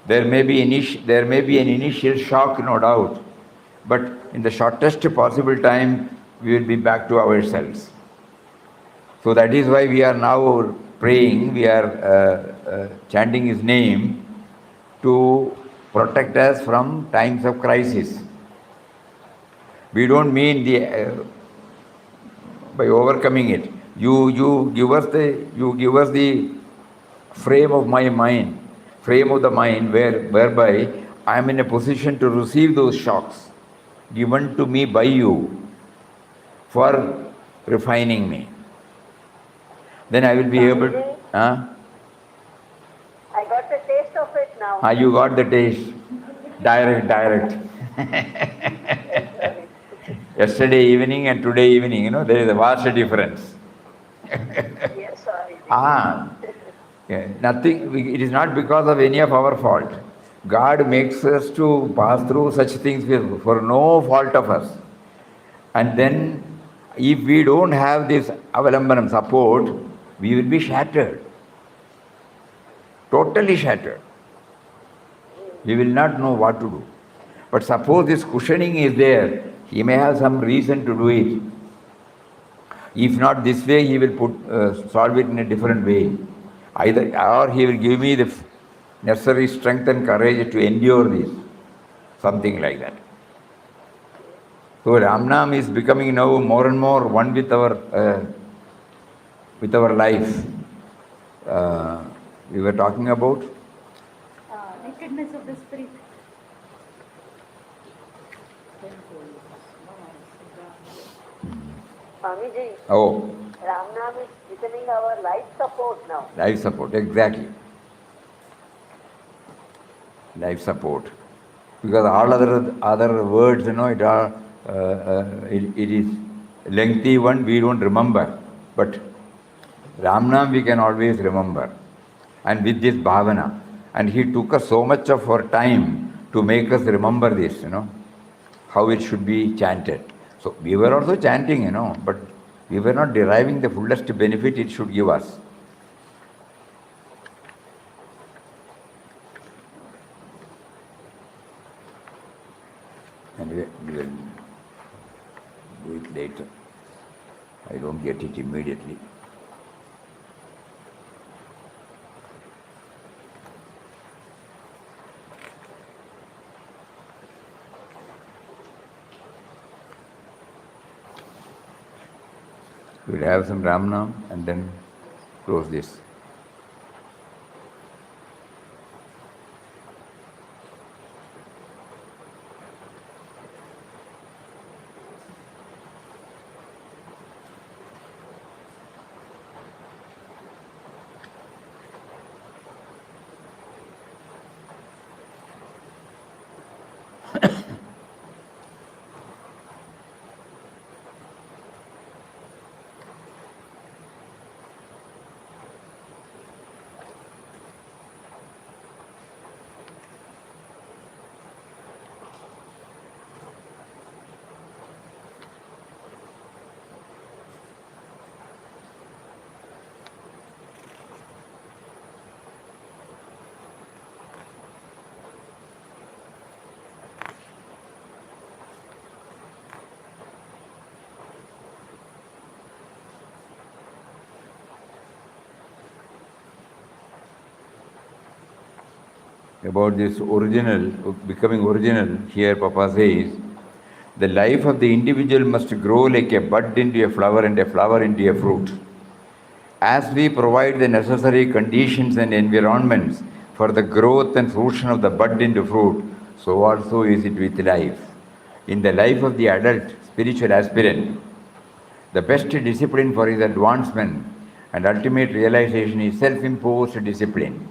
Speaker 3: There may be an initial shock, no doubt, but in the shortest possible time, we will be back to ourselves. So that is why we are now praying, we are chanting His name to protect us from times of crisis. We don't mean by overcoming it. You give us the frame of my mind, frame of the mind whereby I am in a position to receive those shocks given to me by you for refining me. Then I will be able to...
Speaker 4: I got the taste of it now.
Speaker 3: You got the taste. Direct. Yesterday evening and today evening, there is a vast difference.
Speaker 2: Yes, Swami.
Speaker 3: Yeah, nothing, it is not because of any of our fault. God makes us to pass through such things for no fault of us. And then, if we don't have this avalambanam support, we will be shattered. Totally shattered. We will not know what to do. But suppose this cushioning is there, he may have some reason to do it. If not this way, he will solve it in a different way. Either, or he will give me the necessary strength and courage to endure this. Something like that. So Ramnam is becoming now more and more one with our life. We were talking about
Speaker 1: nakedness of the spirit.
Speaker 2: Swamiji,
Speaker 3: oh,
Speaker 2: Ramnam is becoming our life support now.
Speaker 3: life support, exactly. Life support. Because all other words, it is lengthy one, we don't remember. But Ramnam we can always remember. And with this bhavana. And he took us so much of our time to make us remember this, how it should be chanted. So we were also chanting, but we were not deriving the fullest benefit it should give us. Anyway, we will do it later. I don't get it immediately. We will have some Ramnam and then close this. About this becoming original, here Papa says, the life of the individual must grow like a bud into a flower and a flower into a fruit. As we provide the necessary conditions and environments for the growth and fruition of the bud into fruit, so also is it with life. In the life of the adult spiritual aspirant, the best discipline for his advancement and ultimate realization is self-imposed discipline.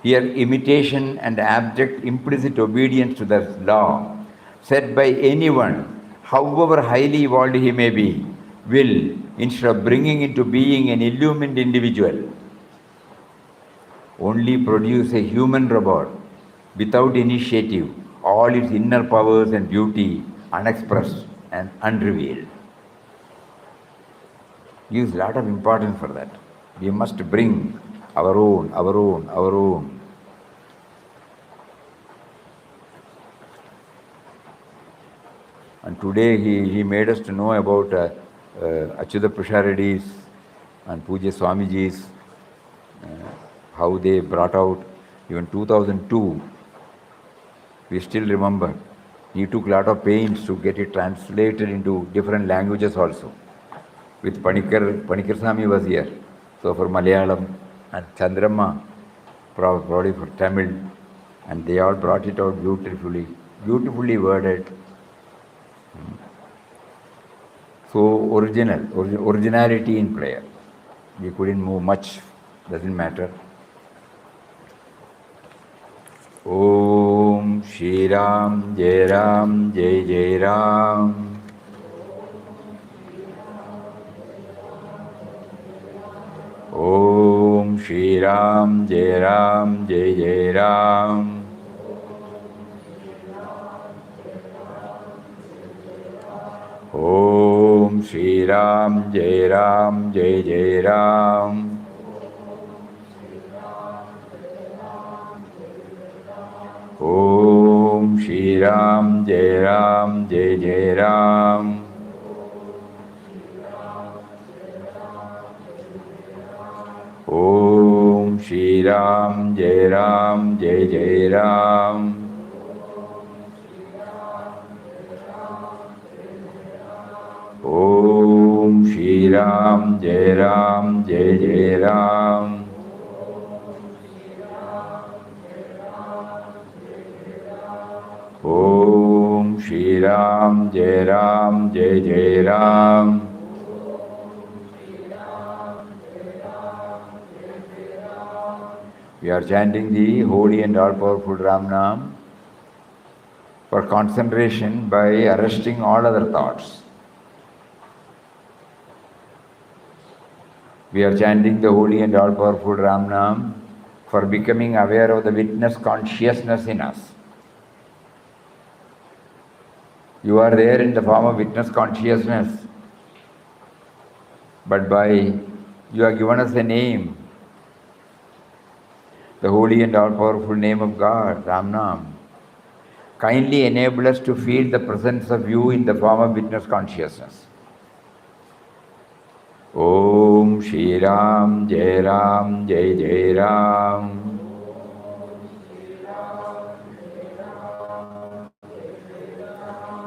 Speaker 3: Here, imitation and abject implicit obedience to the law set by anyone, however highly evolved he may be, will, instead of bringing into being an illumined individual, only produce a human robot without initiative, all its inner powers and beauty unexpressed and unrevealed. Gives a lot of importance for that. We must bring our own. And today he made us to know about Achyutapusharedy's and Puja Swamiji's, how they brought out, even 2002, we still remember. He took a lot of pains to get it translated into different languages also. With Panikar Swami was here. So for Malayalam, and Chandramma, probably for Tamil, and they all brought it out beautifully worded. So originality in prayer. We couldn't move much, doesn't matter. Om Shri Ram, Jai Ram, Jai Jai Ram. Om Shri Ram Jai Ram Jai Jai Ram. Om Shri Ram Jai Ram Jai Jai Ram. Om Shri Ram Jai Ram Jai Jai Ram. Om Shri Ram Jai Ram Jai Jai Ram. Om Shri Ram Jai Ram Jai Jai Ram. Om Shri Ram Jai Ram Jai Jai Ram. We are chanting the holy and all-powerful Ramnam for concentration by arresting all other thoughts. We are chanting the holy and all-powerful Ramnam for becoming aware of the witness consciousness in us. You are there in the form of witness consciousness, but you have given us a name, the holy and all-powerful name of God, Ramnam. Kindly enable us to feel the presence of you in the form of witness consciousness. Om Shri Ram Jai Ram Jai Jai Ram.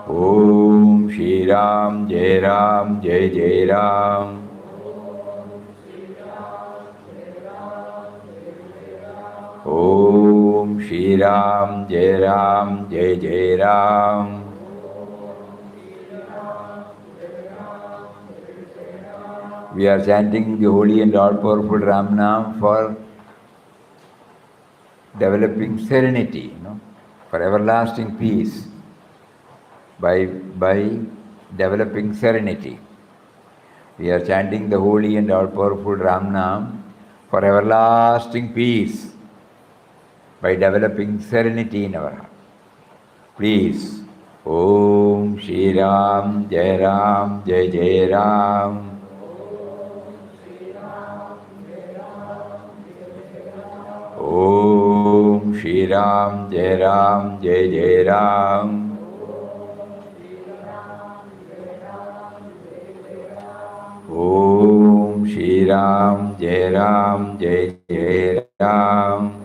Speaker 3: Om Shri Ram Jai Ram Jai Jai Ram. Om Shri Ram Jai Ram Jai Jai Ram. We are chanting the holy and all-powerful Ramnam for developing serenity, for everlasting peace, by developing serenity. We are chanting the holy and all-powerful Ramnam for everlasting peace, by developing serenity in our heart. Please, Om Shri Ram Jai Ram Jai Jai Ram. Om Shri Ram Jai Ram Jai Jai Ram. Om Shri Ram Jai Ram Jai Jai Ram.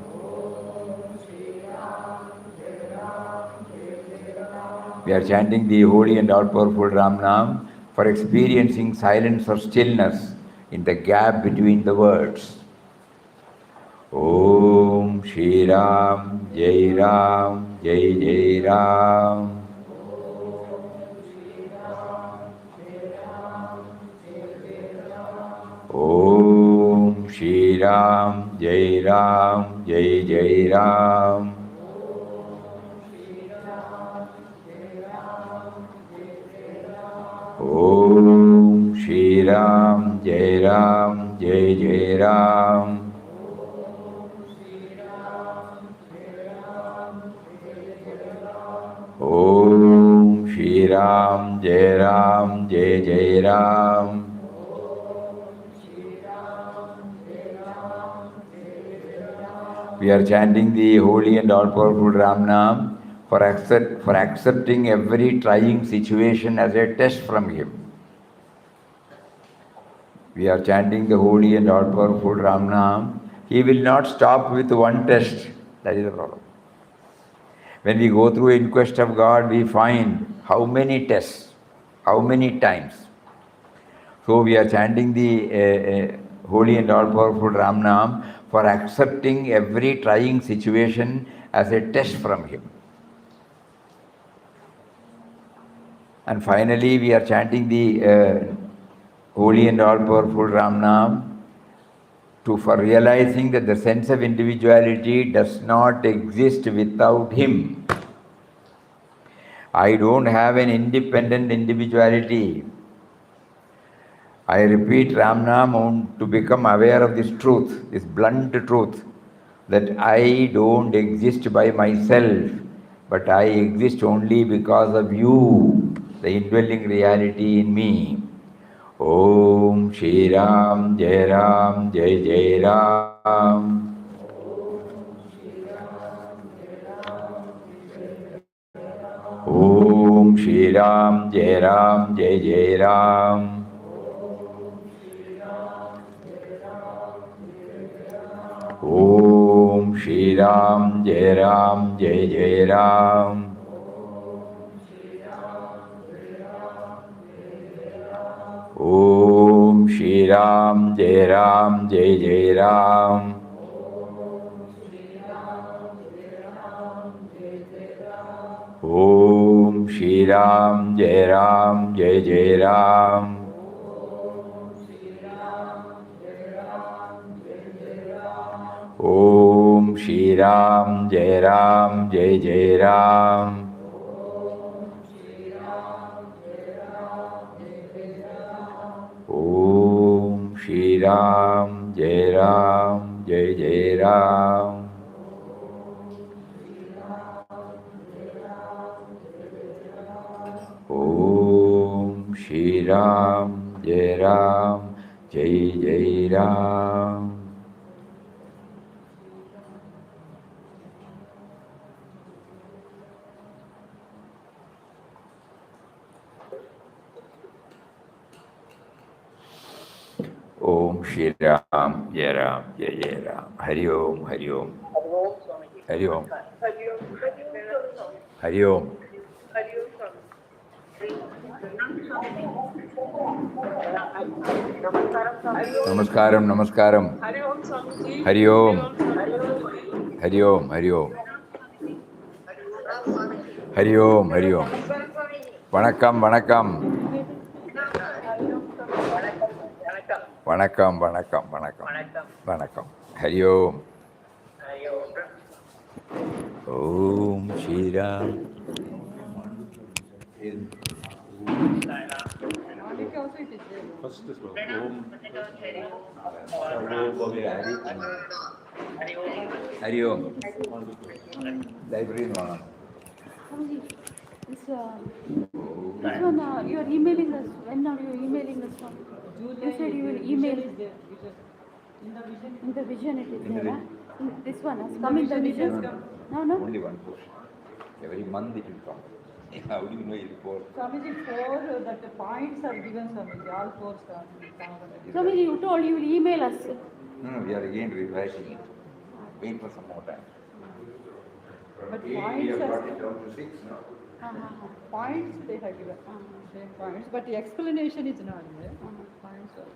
Speaker 3: We are chanting the holy and all-powerful Ramnam for experiencing silence or stillness in the gap between the words. Om Shri Ram Jai Ram Jai Jai Ram. Om Shri Ram Jai Ram Jai Jai Ram. Om Shri Ram Jai Ram Jai Jai Ram. Om Shri Ram Jai Ram Jai Jai Ram. We are chanting the holy and all-powerful Ramnam for accepting every trying situation as a test from Him. We are chanting the holy and all-powerful Ramnam. He will not stop with one test. That is the problem. When we go through in quest of God, we find how many tests, how many times. So we are chanting the holy and all-powerful Ramnam for accepting every trying situation as a test from Him. And finally, we are chanting the holy and all-powerful Ramnam for realizing that the sense of individuality does not exist without Him. I don't have an independent individuality. I repeat Ramnam to become aware of this truth, this blunt truth, that I don't exist by myself, but I exist only because of you, the indwelling reality in me. Om Shri Ram, Jai Ram, Jai Jai Ram. Om Shri Ram, Jai Ram, Jai Jai Ram. Om Shri Ram, Jai Ram, Jai Jai Ram. Om Shri Ram, Jai Ram, Jai Jai Ram. Om Shri Ram, Jai Ram, Jai Jai Ram. Om Shri Ram, Jai Ram, Jai Jai Ram. Om Shri Ram, Jai Ram, Jai Jai Ram. Om Shri Ram, Jai Ram, Jai Jai Ram. Om Shri Ram, Jai Ram, Jai Jai Ram. Hari Om, Hari Om. Hari Om. Hari Om. Namaskaram, Namaskaram. Hari Om, Swamiji. Hari Om. Hari Om, Hari Om. Hari Om, Hari Om. Vanakkam, Vanakkam. Vanakkam, Vanakkam, Vanakkam. Vanakkam. Hari Om. Om Shri Ram.
Speaker 5: First this one. Om.
Speaker 3: Hari Om. Library no.
Speaker 1: This one, you are emailing us. When are you emailing us from? You said you will email. In the vision it is there. This one has come in the vision. No.
Speaker 3: Only one portion. Every month it will come. How do you know it for?
Speaker 1: Swamiji, 4 that the points are given, Swamiji, all 4 stars. Swamiji, you told you will email us.
Speaker 3: No, we are again rewriting it. Wait for some more time.
Speaker 1: But
Speaker 3: We
Speaker 1: points
Speaker 3: have
Speaker 1: are...
Speaker 3: got it down to 6 now.
Speaker 1: Points they have given. Same points, but the explanation is not there. Points are...